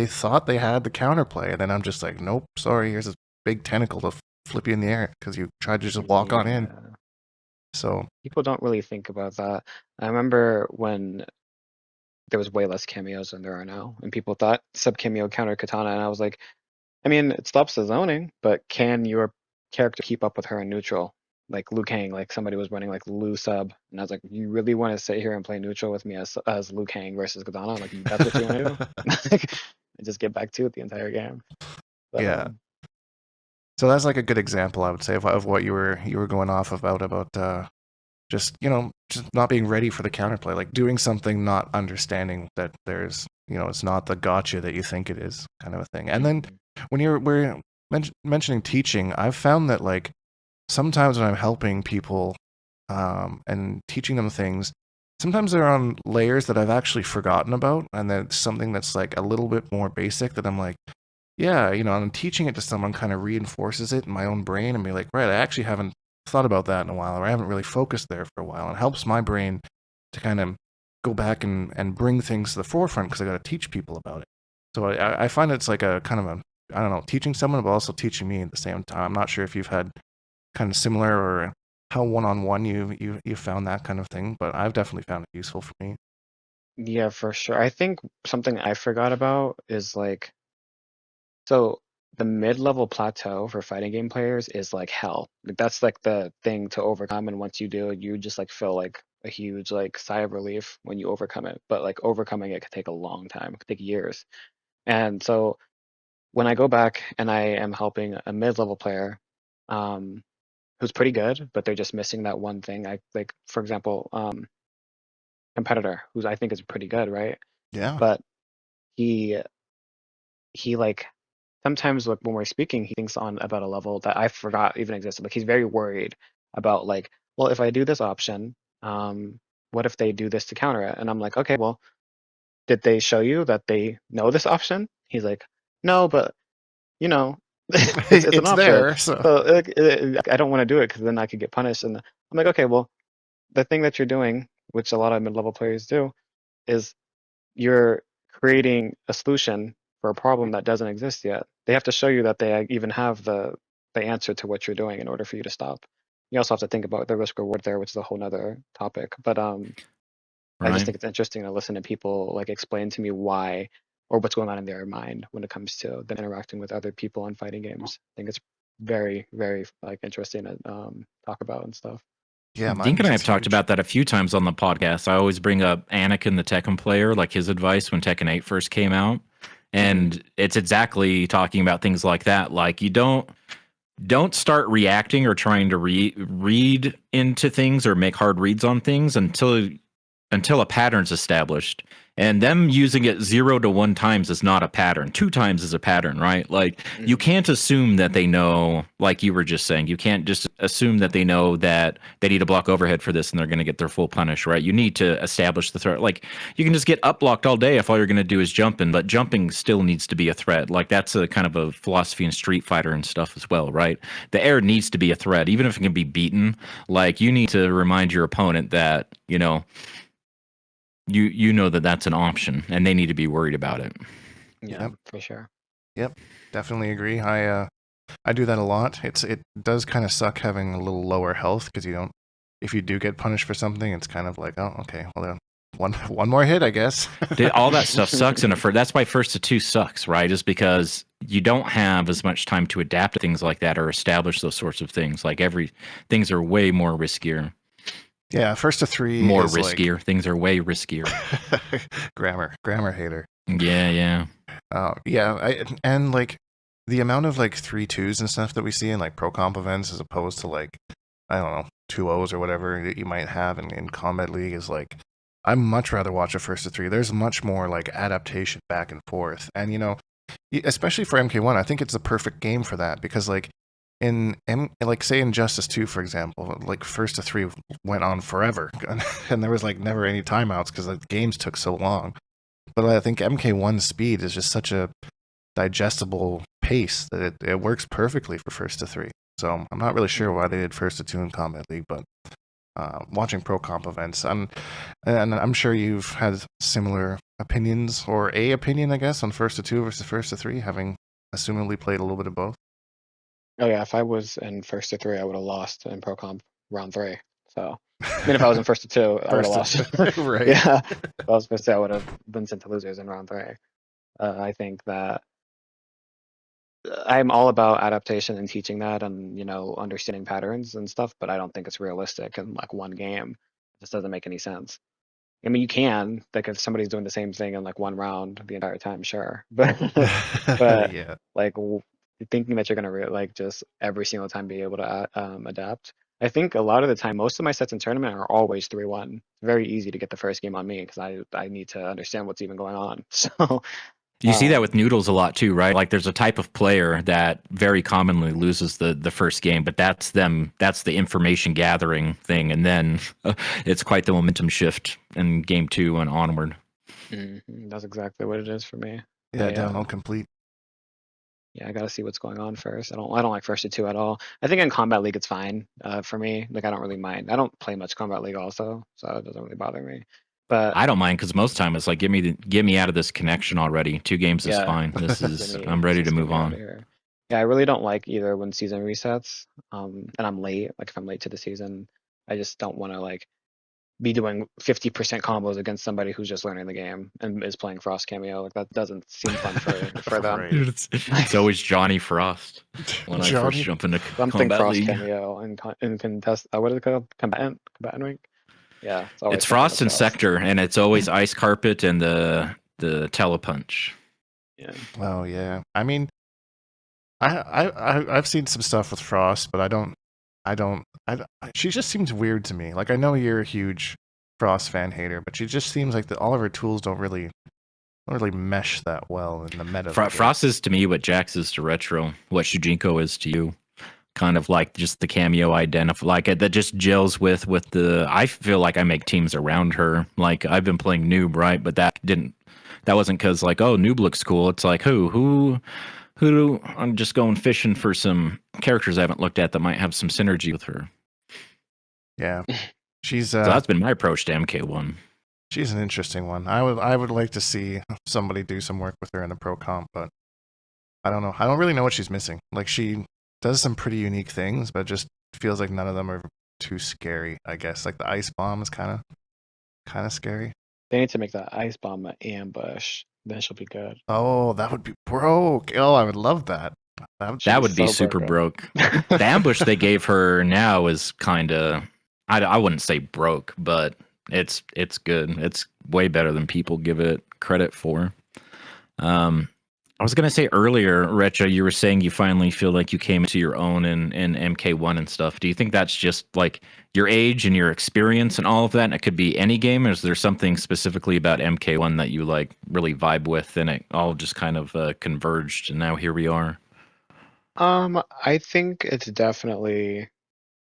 B: thought they had the counterplay, and then I'm just like, nope, sorry, here's a big tentacle to flip you in the air because you tried to just walk on in.
D: Yeah.
B: So
D: People don't really think about that. I remember when there was way less cameos than there are now, and people thought sub cameo counter Kitana, and I was like, I mean, it stops the zoning, but can your character keep up with her in neutral? Like Liu Kang, like somebody was running like Liu sub, and I was like, you really want to sit here and play neutral with me as Liu Kang versus Kitana? Like that's what you want to do? Like, and just get back to it the entire game. But
B: yeah, so that's like a good example, I would say, of what you were going off about just just not being ready for the counterplay, like doing something, not understanding that there's it's not the gotcha that you think it is, kind of a thing. And then when we're mentioning teaching, I've found that like sometimes when I'm helping people and teaching them things, sometimes they're on layers that I've actually forgotten about, and then it's something that's like a little bit more basic that I'm like, yeah, I'm teaching it to someone kind of reinforces it in my own brain and be like, right, I actually haven't thought about that in a while, or I haven't really focused there for a while. And it helps my brain to kind of go back and bring things to the forefront because I got to teach people about it. So I find it's like a kind of a, I don't know, teaching someone, but also teaching me at the same time. I'm not sure if you've had kind of similar or how one-on-one you found that kind of thing, but I've definitely found it useful for me.
D: yeah, for sure. I think something I forgot about is like, so the mid-level plateau for fighting game players is like hell. Like, that's like the thing to overcome, and once you do it, you just like feel like a huge like sigh of relief when you overcome it. But like overcoming it could take a long time, it could take years. And so when I go back and I am helping a mid-level player, who's pretty good, but they're just missing that one thing. I like, for example, competitor, who's I think is pretty good, right?
B: Yeah.
D: But he like sometimes like when we're speaking, he thinks on about a level that I forgot even existed. Like he's very worried about like, well, if I do this option, what if they do this to counter it? And I'm like, okay, well, did they show you that they know this option? He's like, no, but you know, it's an
B: It's
D: option.
B: there, so
D: So like, I don't want to do it because then I could get punished. And I'm like, okay, well, the thing that you're doing, which a lot of mid-level players do, is you're creating a solution for a problem that doesn't exist yet. They have to show you that they even have the answer to what you're doing in order for you to stop. You also have to think about the risk reward there, which is a whole nother topic. But I just
C: Right.
D: think it's interesting to listen to people like explain to me why or what's going on in their mind when it comes to them interacting with other people in fighting games. I think it's very, very like interesting to talk about and stuff.
B: yeah,
C: Dink
B: mine's
C: and I have
B: just
C: talked
B: huge.
C: about that a few times on the podcast. I always bring up Anakin, the Tekken player, like his advice when Tekken 8 first came out. And it's exactly talking about things like that. Like you don't start reacting or trying to read into things or make hard reads on things until a pattern's established. And them using it 0 to 1 times is not a pattern. 2 times is a pattern, right? Like you can't assume that they know, like you were just saying, you can't just assume that they know that they need to block overhead for this and they're going to get their full punish, right? You need to establish the threat. Like you can just get up blocked all day if all you're going to do is jumping, but jumping still needs to be a threat. Like that's a kind of a philosophy in Street Fighter and stuff as well, right? The air needs to be a threat, even if it can be beaten. Like you need to remind your opponent that, you know that that's an option and they need to be worried about it.
D: Yeah,
B: Yep.
D: for sure.
B: Yep, definitely agree. I do that a lot. It does kind of suck having a little lower health because if you do get punished for something, it's kind of like, oh, okay, well then one more hit, I guess.
C: All that stuff sucks in that's why first to 2 sucks, right? Is because you don't have as much time to adapt to things like that or establish those sorts of things. Like things are way more riskier.
B: Yeah, first to 3
C: More
B: is
C: riskier. Things are way riskier.
B: like grammar hater.
C: Yeah.
B: And like the amount of like 3-2s and stuff that we see in like pro comp events as opposed to like, I don't know, 2-0s or whatever that you might have in Combat League is like, I'd much rather watch a first to 3. There's much more like adaptation back and forth. And especially for MK1, I think it's the perfect game for that because like like say in Justice 2, for example, like first to 3 went on forever and there was like never any timeouts because the games took so long. But I think MK1's speed is just such a digestible pace that it works perfectly for first to 3. So I'm not really sure why they did first to 2 in Combat League, but watching pro comp events, and I'm sure you've had similar opinions or a opinion, I guess, on first to 2 versus first to 3, having assumably played a little bit of both.
D: Oh yeah, if I was in first to 3, I would have lost in Pro Comp round 3. So I mean, if I was in first to 2, I would have lost.
B: Right.
D: Yeah, if I was first to 2, I would have been sent to losers in round 3. I think that I'm all about adaptation and teaching that and understanding patterns and stuff, but I don't think it's realistic in like one game. It just doesn't make any sense. I mean, you can like if somebody's doing the same thing in like one round the entire time, sure, but
B: Yeah.
D: like thinking that you're gonna like just every single time be able to adapt. I think a lot of the time, most of my sets in tournament are always 3-1. It's very easy to get the first game on me because I need to understand what's even going on. So
C: You see that with noodles a lot too, right? Like there's a type of player that very commonly loses the first game, but that's the information gathering thing, and then it's quite the momentum shift in game 2 and onward.
D: that's exactly what it is for me.
B: Yeah, download complete.
D: Yeah, I gotta see what's going on first. I don't like first to 2 at all. I think in Combat League it's fine for me. Like I don't really mind. I don't play much Combat League also, so it doesn't really bother me. But
C: I don't mind because most time it's like get me out of this connection already. 2 games is
D: yeah,
C: fine. I'm ready to
D: just get
C: move
D: me out
C: on.
D: of here. Yeah, I really don't like either when season resets. And I'm late. Like if I'm late to the season, I just don't want to like be doing 50% combos against somebody who's just learning the game and is playing Frost cameo. Like that doesn't seem fun for them.
B: Right.
C: Dude, it's always Johnny Frost when I first jump into
D: Something
C: Combat
D: Frost
C: League.
D: cameo and contest. What is it called? Combatant rank. Yeah,
C: It's Frost and Sector, and it's always Ice Carpet and the Telepunch.
D: Yeah.
B: Oh yeah. I mean, I've seen some stuff with Frost, but she just seems weird to me. Like I know you're a huge Frost fan hater, but she just seems like all of her tools don't really don't really mesh that well in the meta. of the game.
C: Frost is to me what Jax is to retro, what Shujinko is to you. Kind of like just the cameo identify, like that just gels with the. I feel like I make teams around her. Like I've been playing Noob, right? But that wasn't because like, oh, Noob looks cool. It's like who I'm just going fishing for some characters I haven't looked at that might have some synergy with her.
B: Yeah, she's
C: So that's been my approach to MK1.
B: she's an interesting one. I would like to see somebody do some work with her in a pro comp, but I don't know. I don't really know what she's missing. Like she does some pretty unique things, but it just feels like none of them are too scary. I guess like the ice bomb is kind of scary.
D: They need to make that ice bomb an ambush. Then she'll be good.
B: Oh, that would be broke. Oh, I would love that.
C: That would be
D: so
C: super
D: broken.
C: broke. The ambush they gave her now is kind of, I wouldn't say broke, but it's good. It's way better than people give it credit for. I was gonna say earlier, Recha, you were saying you finally feel like you came into your own in MK1 and stuff. Do you think that's just like your age and your experience and all of that? And it could be any game, or is there something specifically about MK1 that you like really vibe with, and it all just kind of converged, and now here we are?
D: I think it's definitely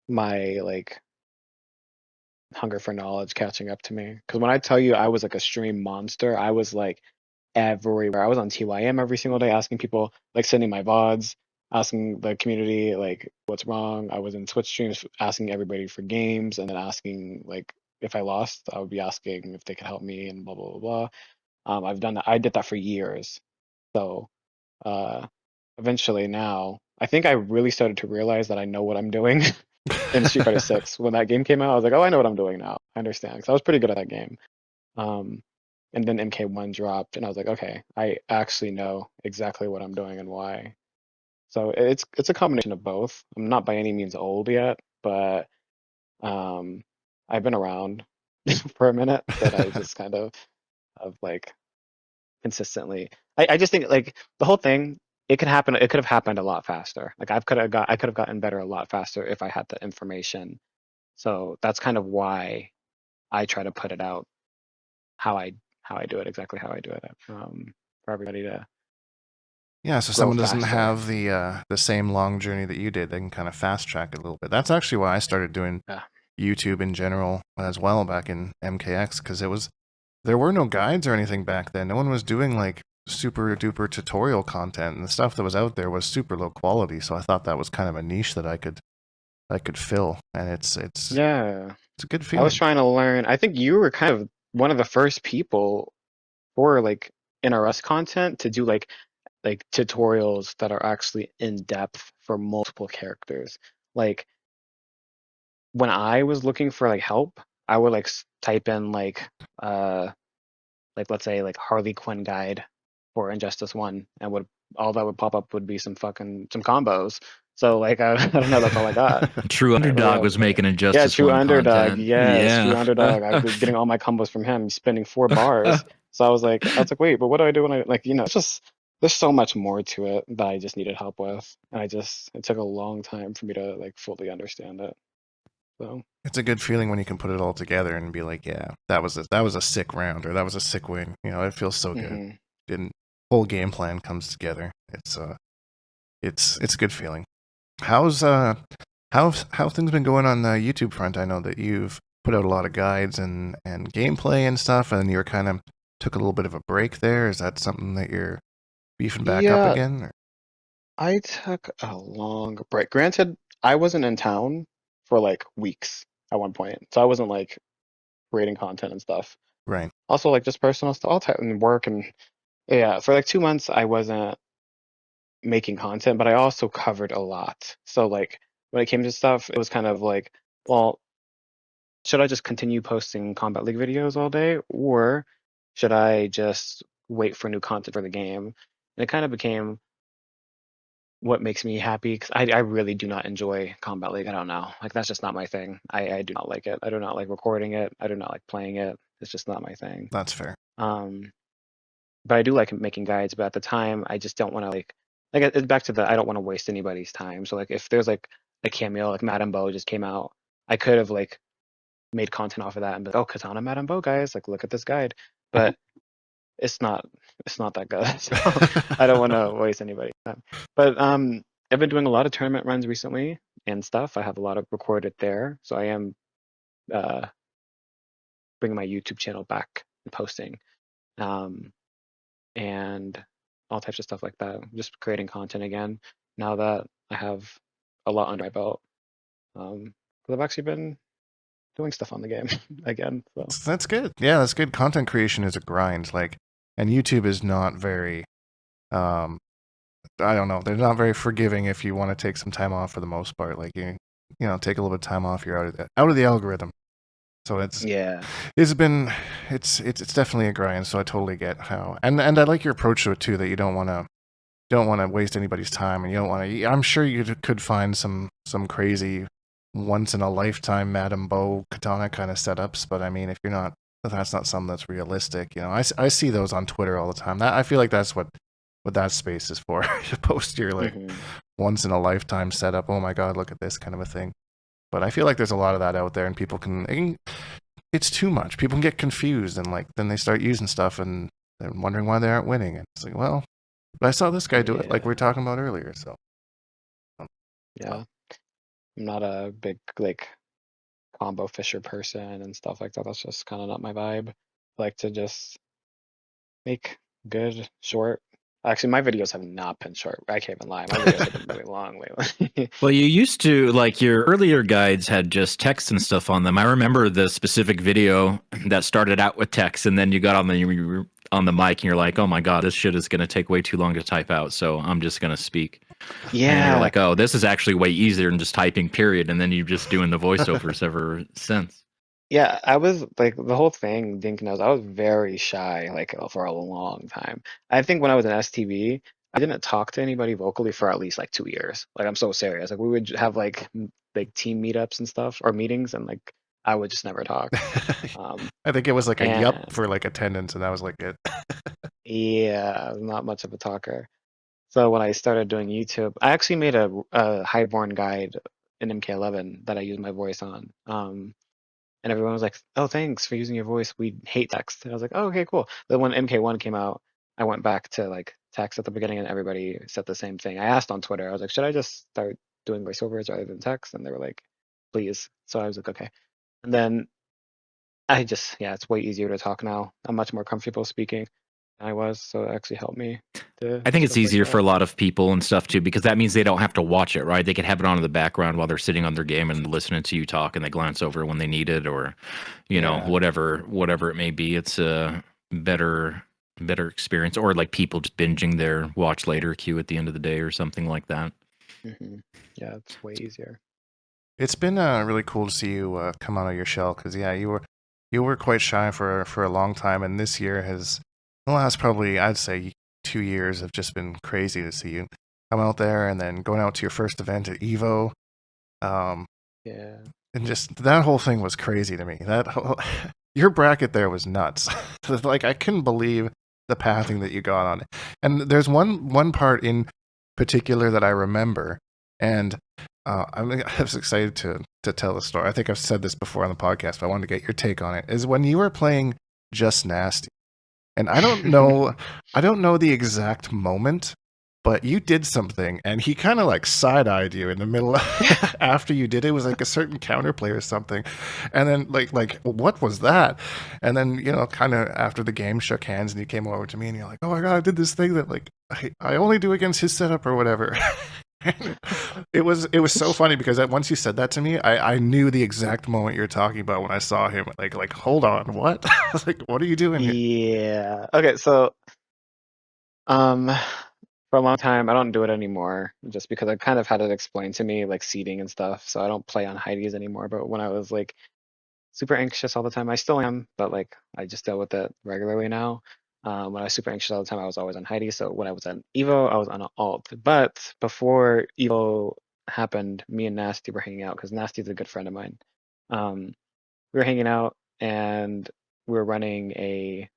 D: my like hunger for knowledge catching up to me. Because when I tell you I was like a stream monster, I was like everywhere. I was on TYM every single day asking people, like sending my VODs, asking the community like what's wrong. I was in Twitch streams asking everybody for games and then asking like if I lost, I would be asking if they could help me and blah blah blah blah. I've done that. I did that for years. So eventually now, I think I really started to realize that I know what I'm doing in Street Fighter 6. When that game came out, I was like, oh, I know what I'm doing now. I understand. Because I was pretty good at that game. And then MK1 dropped, and I was like, okay, I actually know exactly what I'm doing and why. So it's a combination of both. I'm not by any means old yet, but I've been around for a minute, but I just kind of like consistently. I just think like the whole thing, it could happen. It could have happened a lot faster. Like I could have gotten better a lot faster if I had the information. So that's kind of why I try to put it out how I do it, exactly how I do it, for everybody to
B: Yeah, so
D: grow
B: someone doesn't
D: faster.
B: have the same long journey that you did. They can kind of fast track it a little bit. That's actually why I started doing
D: Yeah.
B: YouTube in general as well back in MKX, because there were no guides or anything back then. No one was doing like super duper tutorial content, and the stuff that was out there was super low quality. So I thought that was kind of a niche that I could fill, and it's
D: Yeah.
B: a good
D: I
B: feeling.
D: was trying to learn. I think you were kind of one of the first people for like NRS content to do like tutorials that are actually in depth for multiple characters. Like when I was looking for like help, I would like type in like let's say like Harley Quinn guide for Injustice 1, and would all that would pop up would be some combos. So like I don't know, that's all I got.
C: True
D: I literally
C: Underdog
D: have,
C: was making
D: yeah,
C: Injustice
D: True
C: 1
D: Underdog.
C: content.
D: Yes, True
C: Yeah.
D: Underdog. I was getting all my combos from him, spending 4 bars. So I was like, wait, but what do I do when I like, it's just there's so much more to it that I just needed help with, and it took a long time for me to like fully understand it. So
B: It's a good feeling when you can put it all together and be like, yeah, that was a sick round, or that was a sick win. It feels so good.
D: mhm.
B: And whole game plan comes together. It's a good feeling. How's how things been going on the YouTube front? I know that you've put out a lot of guides and gameplay and stuff, and you're kind of took a little bit of a break there. Is that something that you're beefing back up
D: Yeah,
B: again? Or?
D: I took a long break. Granted, I wasn't in town for like weeks at one point, so I wasn't like creating content and stuff.
B: Right.
D: Also, like just personal stuff, all type and work, and yeah, for like 2 months I wasn't making content, but I also covered a lot. So like when it came to stuff, it was kind of like, well, should I just continue posting Combat League videos all day, or should I just wait for new content for the game? And it kind of became what makes me happy, because I really do not enjoy Combat League. I don't know, like that's just not my thing. I do not like it. I do not like recording it. I do not like playing it. It's just not my thing.
B: That's fair.
D: But I do like making guides. But at the time, I just don't want to like it's back to the I don't want to waste anybody's time. So like if there's like a cameo, like Madame Bo just came out, I could have like made content off of that and be like, oh, Katana Madame Bo guys, like look at this guide. But it's not that good. So I don't want to waste anybody's time. But I've been doing a lot of tournament runs recently and stuff. I have a lot of recorded there, so I am bringing my YouTube channel back and posting, and all types of stuff like that. Just creating content again now that I have a lot under my belt. 'Cause I've actually been doing stuff on the game again. So
B: That's good. Yeah, that's good. Content creation is a grind. Like, and YouTube is not very, I don't know. They're not very forgiving if you want to take some time off for the most part. Like you know, take a little bit of time off. You're out of the algorithm. So it's definitely a grind. So I totally get how, and I like your approach to it too. That you don't want to waste anybody's time, and you don't want to. I'm sure you could find some crazy once in a lifetime Madame Bo Kitana kind of setups, but I mean, if that's not something that's realistic. You know, I see those on Twitter all the time. I feel like that's what that space is for. To post your like once in a lifetime setup. Oh my god, look at this kind of a thing. But I feel like there's a lot of that out there, and people it's too much. People can get confused, and like then they start using stuff and they're wondering why they aren't winning. And it's like, well, but I saw this guy do it, like we were talking about earlier. So
D: yeah, I'm not a big like combo fisher person and stuff like that. That's just kind of not my vibe. I like to just make good short. Actually, my videos have not been short. I can't even lie. My videos have been really long lately.
C: Well, you used to, like, your earlier guides had just text and stuff on them. I remember the specific video that started out with text, and then you got on the mic, and you're like, "Oh my god, this shit is going to take way too long to type out, so I'm just going to speak."
D: Yeah.
C: And you're like, "Oh, this is actually way easier than just typing, period." And then you're just doing the voiceovers ever since.
D: Yeah, I was like the whole thing, Dink knows, I was very shy like for a long time. I think when I was in STV, I didn't talk to anybody vocally for at least like 2 years. Like I'm so serious. Like we would have like team meetups and stuff or meetings, and like I would just never talk.
B: I think it was like a yup
D: And
B: for like attendance, and that was like it.
D: yeah, I'm not much of a talker. So when I started doing YouTube, I actually made a highborn guide in MK11 that I use my voice on. And everyone was like, "Oh, thanks for using your voice. We hate text." And I was like, "Oh, okay, cool." But when MK1 came out, I went back to like text at the beginning, and everybody said the same thing. I asked on Twitter, I was like, "Should I just start doing voiceovers rather than text?" And they were like, "Please." So I was like, "Okay." And then yeah, it's way easier to talk now. I'm much more comfortable speaking than I was, so it actually helped me to
C: I
D: do
C: think it's
D: stuff like
C: easier for a
D: that.
C: lot of people and stuff too, because that means they don't have to watch it, right? They can have it on in the background while they're sitting on their game and listening to you talk, and they glance over when they need it, or
D: Yeah.
C: whatever it may be. It's a better experience, or like people just binging their watch later queue at the end of the day or something like that.
D: Yeah, it's way easier.
B: It's been really cool to see you come out of your shell, because yeah, you were quite shy for a long time, and this year has, the last probably I'd say 2 years have just been crazy to see you come out there, and then going out to your first event at EVO,
D: Yeah.
B: and just that whole thing was crazy to me. Your bracket there was nuts. Like I couldn't believe the pathing that you got on it. And there's one part in particular that I remember, and I was excited to tell the story. I think I've said this before on the podcast, but I wanted to get your take on it. Is when you were playing Just Nasty, and I don't know the exact moment, but you did something, and he kind of like side-eyed you in the middle after you did it. It was like a certain counterplay or something, and then like what was that? And then kind of after the game, shook hands, and you came over to me, and you're like, "Oh my god, I did this thing that like I only do against his setup or whatever." It was so funny because once you said that to me, I knew the exact moment you're talking about when I saw him. Like hold on, what? I was like, what are you doing here?
D: Yeah. Okay, so for a long time I don't do it anymore just because I kind of had it explained to me like seeding and stuff. So I don't play on Heidi's anymore. But when I was like super anxious all the time, I still am, but like I just deal with it regularly now. When I was super anxious all the time, I was always on Heidi. So when I was on Evo, I was on alt. But before Evo happened, me and Nasty were hanging out because Nasty's a good friend of mine. We were hanging out and we were running a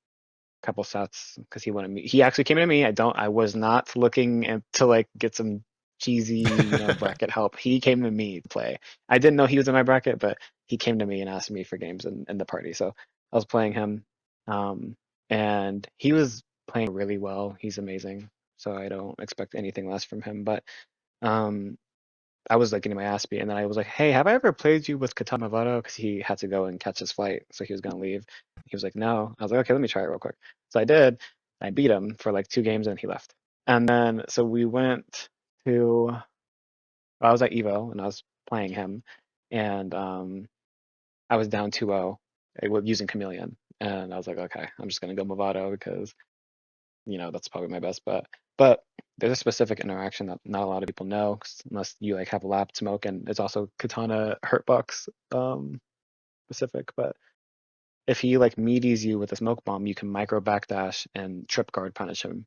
D: couple sets because he wanted me. He actually came to me. I was not looking to like get some cheesy, bracket help. He came to me to play. I didn't know he was in my bracket, but he came to me and asked me for games in the party. So I was playing him. and he was playing really well. He's amazing, so I don't expect anything less from him. But um, I was like getting my ass beat, and then I was like, "Hey, have I ever played you with Kitana Vado?" Because he had to go and catch his flight, so he was gonna leave. He was like, "No." I was like, "Okay, let me try it real quick." So I did. I beat him for like 2 games, and he left. And then so we went to. I was at EVO, and I was playing him, and I was down 2-0 using Chameleon, and I was like, "Okay, I'm just gonna go Movado because that's probably my best bet." But there's a specific interaction that not a lot of people know, unless you like have a lap smoke, and it's also Kitana Hurtbox specific. But if he like meaties you with a smoke bomb, you can micro backdash and trip guard punish him.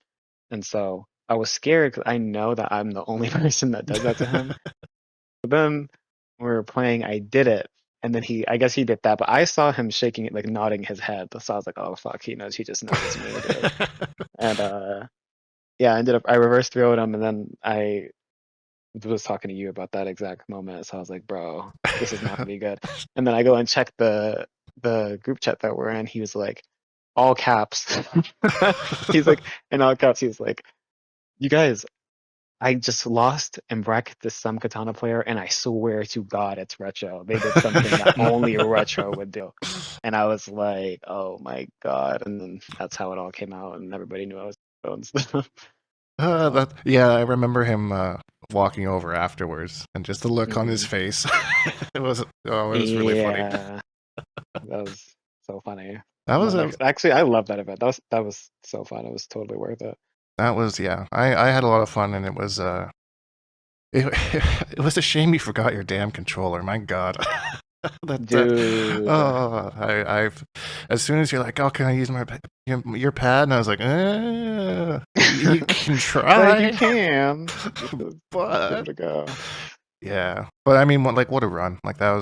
D: And so I was scared because I know that I'm the only person that does that to him. But then when we were playing, I did it. And then I guess he did that, but I saw him shaking it, like nodding his head. So I was like, oh fuck, he just knows it's me, dude. And yeah, I reverse throwed him, and then I was talking to you about that exact moment. So I was like, bro, this is not gonna be good. And then I go and check the group chat that we're in. He was like, all caps. He's like, in all caps, he's like, you guys, I just lost in bracket this some Kitana player, and I swear to God, it's retro. They did something that only retro would do. And I was like, oh my God. And then that's how it all came out, and everybody knew I was and stuff.
B: Yeah, I remember him walking over afterwards, and just the look on his face. it was really funny.
D: Yeah, that was so funny.
B: That was
D: Actually, I love that event. That was so fun. It was totally worth it.
B: That was, yeah. I had a lot of fun, and it was it was a shame you forgot your damn controller. My God.
D: Dude.
B: I've as soon as you're like, oh, can I use your pad? And I was like, you can try.
D: You can.
B: But
D: Give it a go.
B: Yeah, but I mean, what a run! Like that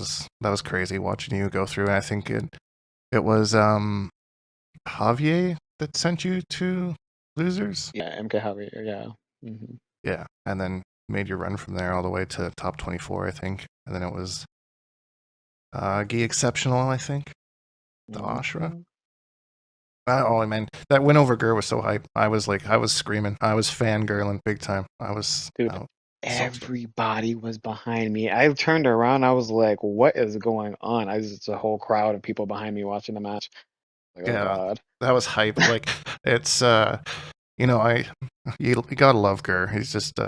B: was crazy watching you go through. And I think it was Javier that sent you to losers.
D: Yeah, MK Javier. Yeah. Mm-hmm.
B: Yeah, and then made your run from there all the way to top 24, I think. And then it was Gi Exceptional, I think. The Ashra. Oh man, that win over Gur was so hype. I was screaming. I was fangirling big time.
D: Dude, everybody was behind me. I turned around. I was like, "What is going on?" I was just a whole crowd of people behind me watching the match. Like, oh God.
B: That was hype. Like it's you gotta love Gur. He's just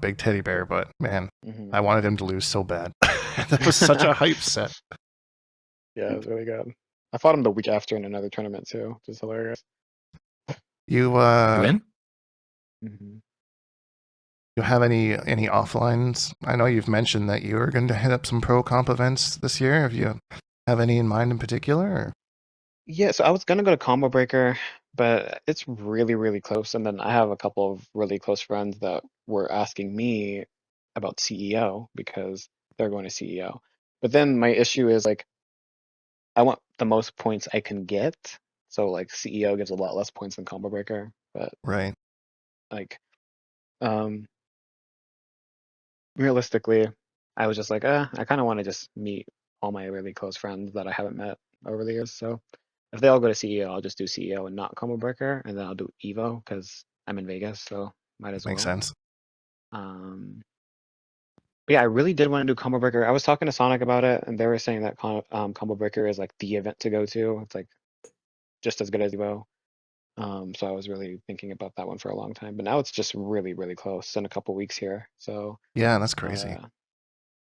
B: big teddy bear. But man, I wanted him to lose so bad. That was such a hype set.
D: Yeah, it was really good. I fought him the week after in another tournament too, which is hilarious.
B: You
C: win?
B: You have any offlines? I know you've mentioned that you are going to hit up some pro comp events this year. Have you have any in mind in particular? Or?
D: Yeah, so I was gonna go to Combo Breaker, but it's really, really close. And then I have a couple of really close friends that were asking me about CEO because they're going to CEO. But then my issue is like, I want the most points I can get. So like CEO gives a lot less points than Combo Breaker, but
B: right,
D: like, realistically, I was just like, I kind of want to just meet all my really close friends that I haven't met over the years. So if they all go to CEO, I'll just do CEO and not Combo Breaker, and then I'll do EVO because I'm in Vegas, so might as well.
B: Makes sense.
D: But yeah, I really did want to do Combo Breaker. I was talking to Sonic about it, and they were saying that Combo Breaker is like the event to go to. It's like just as good as EVO. So I was really thinking about that one for a long time, but now it's just really, really close in a couple weeks here. So
B: yeah, that's crazy.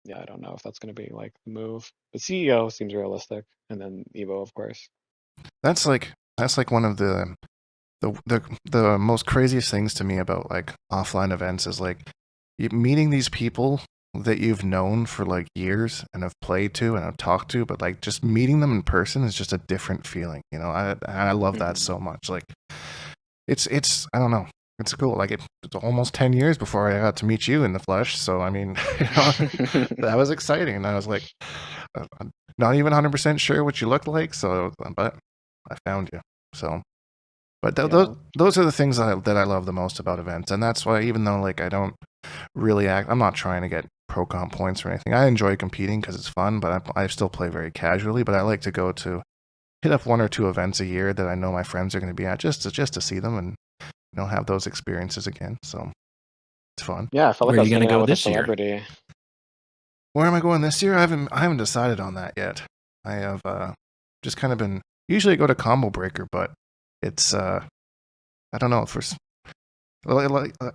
D: Yeah, I don't know if that's going to be like the move. But CEO seems realistic, and then EVO, of course.
B: That's like one of the most craziest things to me about like offline events is like meeting these people that you've known for like years and have played to and have talked to, but like just meeting them in person is just a different feeling. I love that so much. Like it's I don't know. It's cool. Like it's almost 10 years before I got to meet you in the flesh. So I mean, that was exciting. And I was like, I'm not even 100% sure what you looked like. So, but I found you. So, but those are the things that I love the most about events. And that's why, even though like I don't really I'm not trying to get pro comp points or anything. I enjoy competing because it's fun, but I still play very casually. But I like to go to hit up 1 or 2 events a year that I know my friends are going to be at just to see them and have those experiences again. So it's fun.
D: Yeah, I felt
C: Where
D: like I
C: are
D: was
C: you gonna
D: hanging out
C: go
D: with a
C: this year?
D: celebrity.
B: Where am I going this year? I haven't decided on that yet. I have just kind of been. Usually I go to Combo Breaker, but it's I don't know.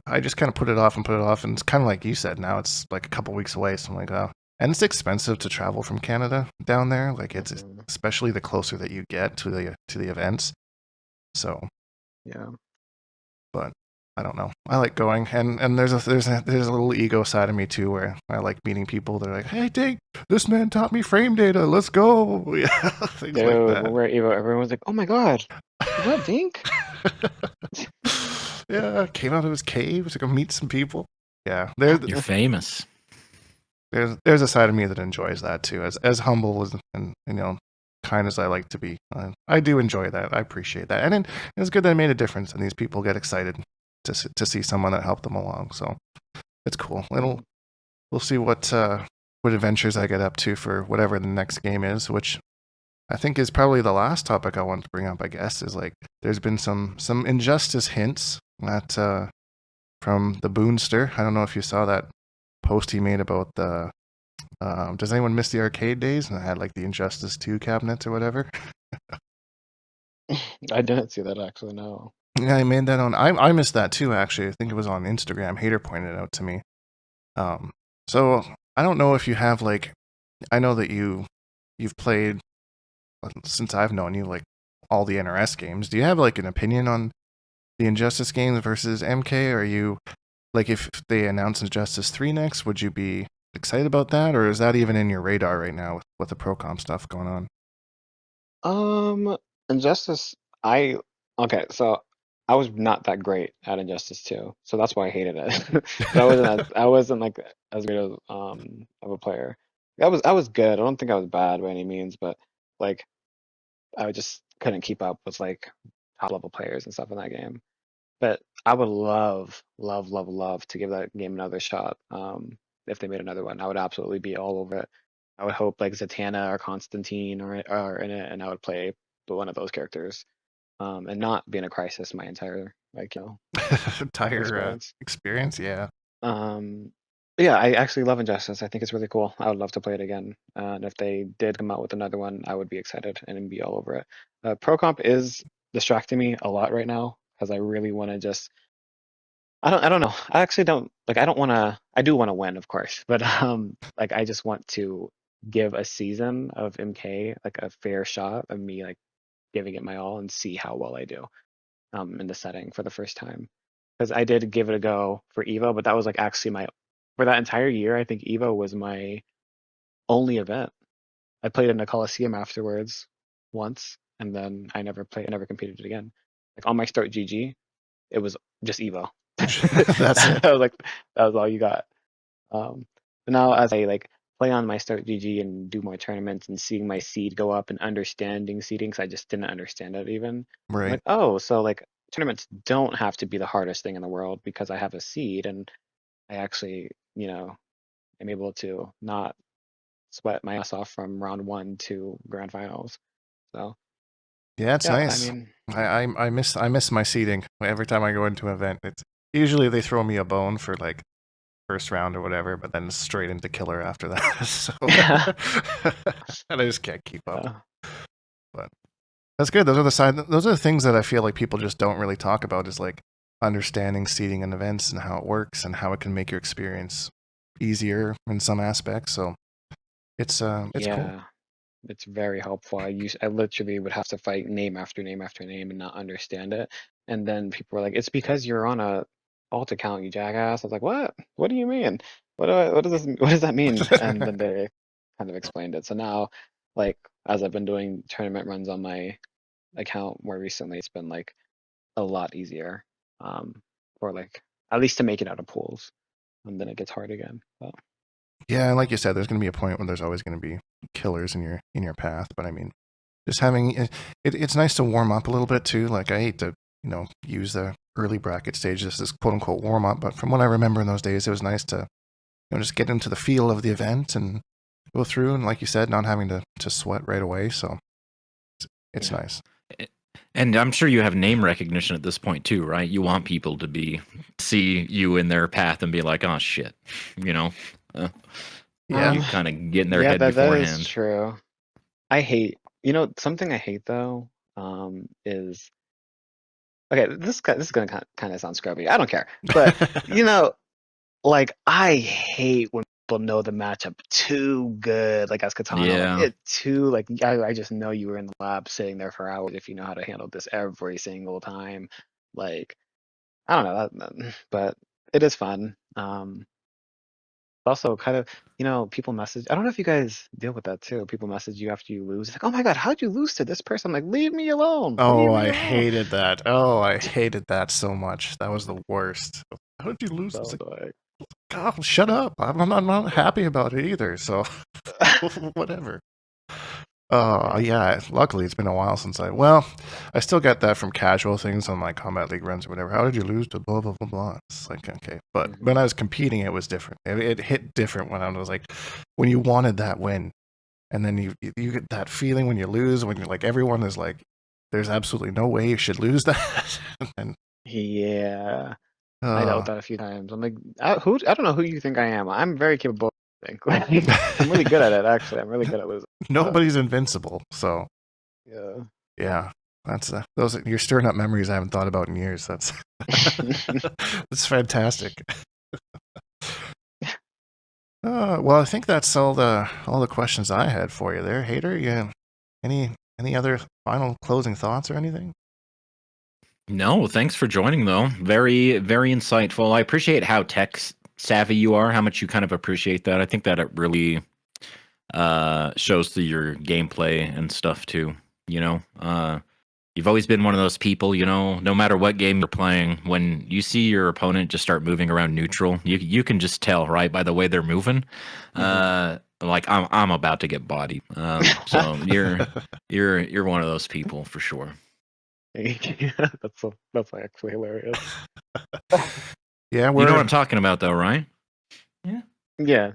B: I just kind of put it off, and it's kind of like you said. Now it's like a couple weeks away, so I'm like, oh, and it's expensive to travel from Canada down there. Like it's
D: Mhm.
B: especially the closer that you get to the events. So,
D: Yeah.
B: but I don't know. I like going, and there's a little ego side of me too, where I like meeting people that are like, hey, Dink, this man taught me frame data. Let's go. Yeah, things
D: Dude,
B: like
D: when
B: that.
D: we're at EVO, everyone was like, "Oh my god, is that Dink?"
B: Yeah, came out of his cave to go meet some people. Yeah, there's
C: You're famous.
B: there's a side of me that enjoys that too. As humble and kind as I like to be, I do enjoy that. I appreciate that, and it's good that I made a difference, and these people get excited to see someone that helped them along. So it's cool. We'll see what adventures I get up to for whatever the next game is, which I think is probably the last topic I want to bring up. I guess is like there's been some injustice hints that from the Boonster. I don't know if you saw that post he made about the. Does anyone miss the arcade days? And I had like the Injustice 2 cabinets or whatever.
D: I didn't see that actually. No.
B: Yeah, I made that on. I missed that too. Actually, I think it was on Instagram. Hater pointed it out to me. So I don't know if you have like. I know that you've played since I've known you like all the NRS games. Do you have like an opinion on the Injustice games versus MK? Are you like if they announce Injustice 3 next, would you be excited about that, or is that even in your radar right now with the Procom stuff going on?
D: Injustice. Okay, so I was not that great at Injustice 2, so that's why I hated it. I wasn't like as great of a player. I was good. I don't think I was bad by any means, but like I just couldn't keep up with like top level players and stuff in that game. But I would love, love, love, love to give that game another shot. If they made another one, I would absolutely be all over it. I would hope like Zatanna or Constantine are in it, and I would play one of those characters, and not be in a crisis my entire
B: Entire
D: experience.
B: experience, yeah.
D: But yeah, I actually love Injustice. I think it's really cool. I would love to play it again. And if they did come out with another one, I would be excited and be all over it. Pro Comp is distracting me a lot right now because I really want to just I don't know. I actually don't like I don't want to I do want to win, of course, but like I just want to give a season of MK like a fair shot of me like giving it my all and see how well I do in the setting for the first time. Because I did give it a go for EVO, but that was like actually my for that entire year, I think EVO was my only event. I played in a Coliseum afterwards once, and then I never competed it again. Like on my start GG, it was just EVO.
B: That's it.
D: I was like, that was all you got. But now as I like play on my start GG and do more tournaments and seeing my seed go up and understanding seeding, because I just didn't understand it even. I'm
B: Right.
D: like, oh, so like tournaments don't have to be the hardest thing in the world because I have a seed and I actually, am able to not sweat my ass off from round 1 to grand finals. So
B: Yeah, it's
D: yeah, I
B: nice.
D: mean,
B: I miss my seating every time I go into an event. It's usually they throw me a bone for like first round or whatever, but then straight into killer after that. So
D: yeah,
B: and I just can't keep up.
D: yeah,
B: But that's good. Those are the things that I feel like people just don't really talk about is like understanding seating and events and how it works and how it can make your experience easier in some aspects. So it's cool.
D: yeah. It's very helpful. I literally would have to fight name after name after name and not understand it. And then people were like, "It's because you're on a alt account, you jackass." I was like, "What? What do you mean? What does that mean?" And then they kind of explained it. So now, like, as I've been doing tournament runs on my account more recently, it's been like a lot easier, for like at least to make it out of pools. And then it gets hard again. But
B: Yeah, and like you said, there's going to be a point where there's always going to be killers in your path. But I mean, just having it's nice to warm up a little bit too. Like I hate to use the early bracket stages as quote unquote warm up, but from what I remember in those days, it was nice to just get into the feel of the event and go through. And like you said, not having to sweat right away. So It's nice.
C: And I'm sure you have name recognition at this point too, right? You want people to see you in their path and be like, "Oh shit," you know.
B: Yeah.
C: You kind of get in their
D: Yeah,
C: head
D: that is
C: beforehand.
D: true. I hate, something I hate though, is okay. This is gonna kind of sound scrubby. I don't care, but like I hate when people know the matchup too good, like as Kitana, like
C: Yeah.
D: it too, like I just know you were in the lab sitting there for hours if you know how to handle this every single time. Like I don't know, but it is fun. Also kind of, people message. I don't know if you guys deal with that too. People message you after you lose. It's like, oh my God, how'd you lose to this person? I'm like, leave me alone.
B: Oh,
D: Leave me
B: I
D: alone.
B: hated that. Oh, I hated that so much. That was the worst. How did you lose?
D: So
B: It's like,
D: annoying.
B: God, shut up. I'm not happy about it either. So whatever. Yeah. Luckily, it's been a while since I still get that from casual things on my Combat League runs or whatever. How did you lose to blah, blah, blah, blah? It's like, okay. But
D: Mhm.
B: when I was competing, it was different. It hit different when I was like, when you wanted that win. And then you get that feeling when you lose, when you're like, everyone is like, there's absolutely no way you should lose that. And
D: Yeah. I dealt with that a few times. I'm like, I don't know who you think I am. I'm very capable. I'm really good at it, actually. I'm really good at losing.
B: nobody's invincible. So
D: Yeah.
B: yeah, that's you're stirring up memories I haven't thought about in years. That's that's fantastic. Well, I think that's all the questions I had for you there, Hater. You any other final closing thoughts or anything?
C: No, thanks for joining though. Very, very insightful. I appreciate how tech savvy you are, how much you kind of appreciate that. I think that it really shows through your gameplay and stuff too. You've always been one of those people, no matter what game you're playing, when you see your opponent just start moving around neutral, you can just tell, right, by the way they're moving. Like I'm about to get bodied. So you're one of those people for sure.
D: That's actually hilarious.
B: Yeah,
C: You know what I'm talking about though, right?
D: Yeah.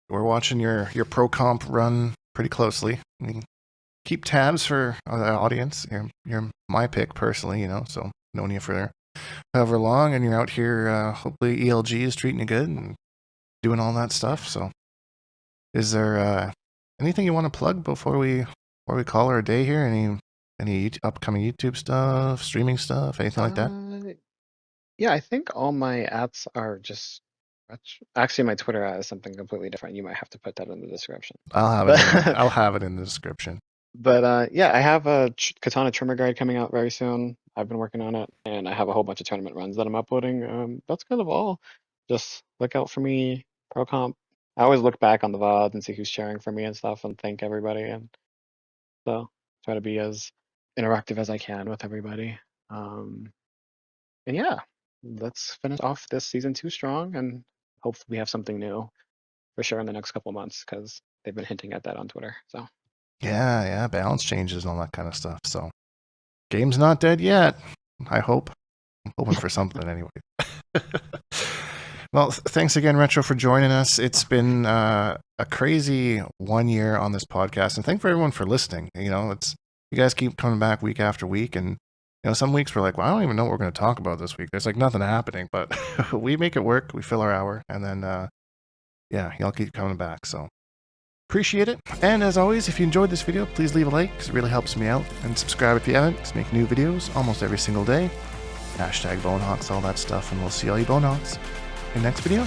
B: we're watching your pro comp run pretty closely. I mean, keep tabs for the audience. You're my pick personally, so known you for however long, and you're out here. Hopefully, ELG is treating you good and doing all that stuff. So, is there anything you want to plug before we call her a day here? Any upcoming YouTube stuff, streaming stuff, anything like that?
D: Yeah, I think all my ads are just actually my Twitter ad is something completely different. You might have to put that in the description.
B: I'll have it. I'll have it in the description.
D: But yeah, I have a Katana trimmer guide coming out very soon. I've been working on it, and I have a whole bunch of tournament runs that I'm uploading. That's kind of all. Just look out for me, pro comp. I always look back on the VOD and see who's cheering for me and stuff, and thank everybody. And so try to be as interactive as I can with everybody. And yeah, let's finish off this season 2 strong, and hopefully we have something new for sure in the next couple months because they've been hinting at that on Twitter. So
B: Yeah, balance changes and all that kind of stuff. So, game's not dead yet. I hope. I'm hoping for something anyway. Well, thanks again, Retro, for joining us. It's been a crazy 1 year on this podcast, and thank for everyone for listening. You guys keep coming back week after week, and some weeks we're like, well, I don't even know what we're going to talk about this week. There's like nothing happening, but we make it work. We fill our hour, and then yeah, y'all keep coming back. So appreciate it. And as always, if you enjoyed this video, please leave a like because it really helps me out, and subscribe if you haven't. Because I make new videos almost every single day. Hashtag Bonehawks, all that stuff, and we'll see all you Bonehawks in the next video.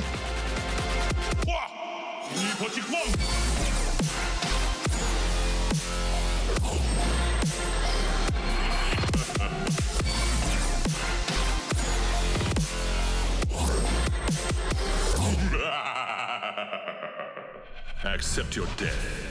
A: Accept your death.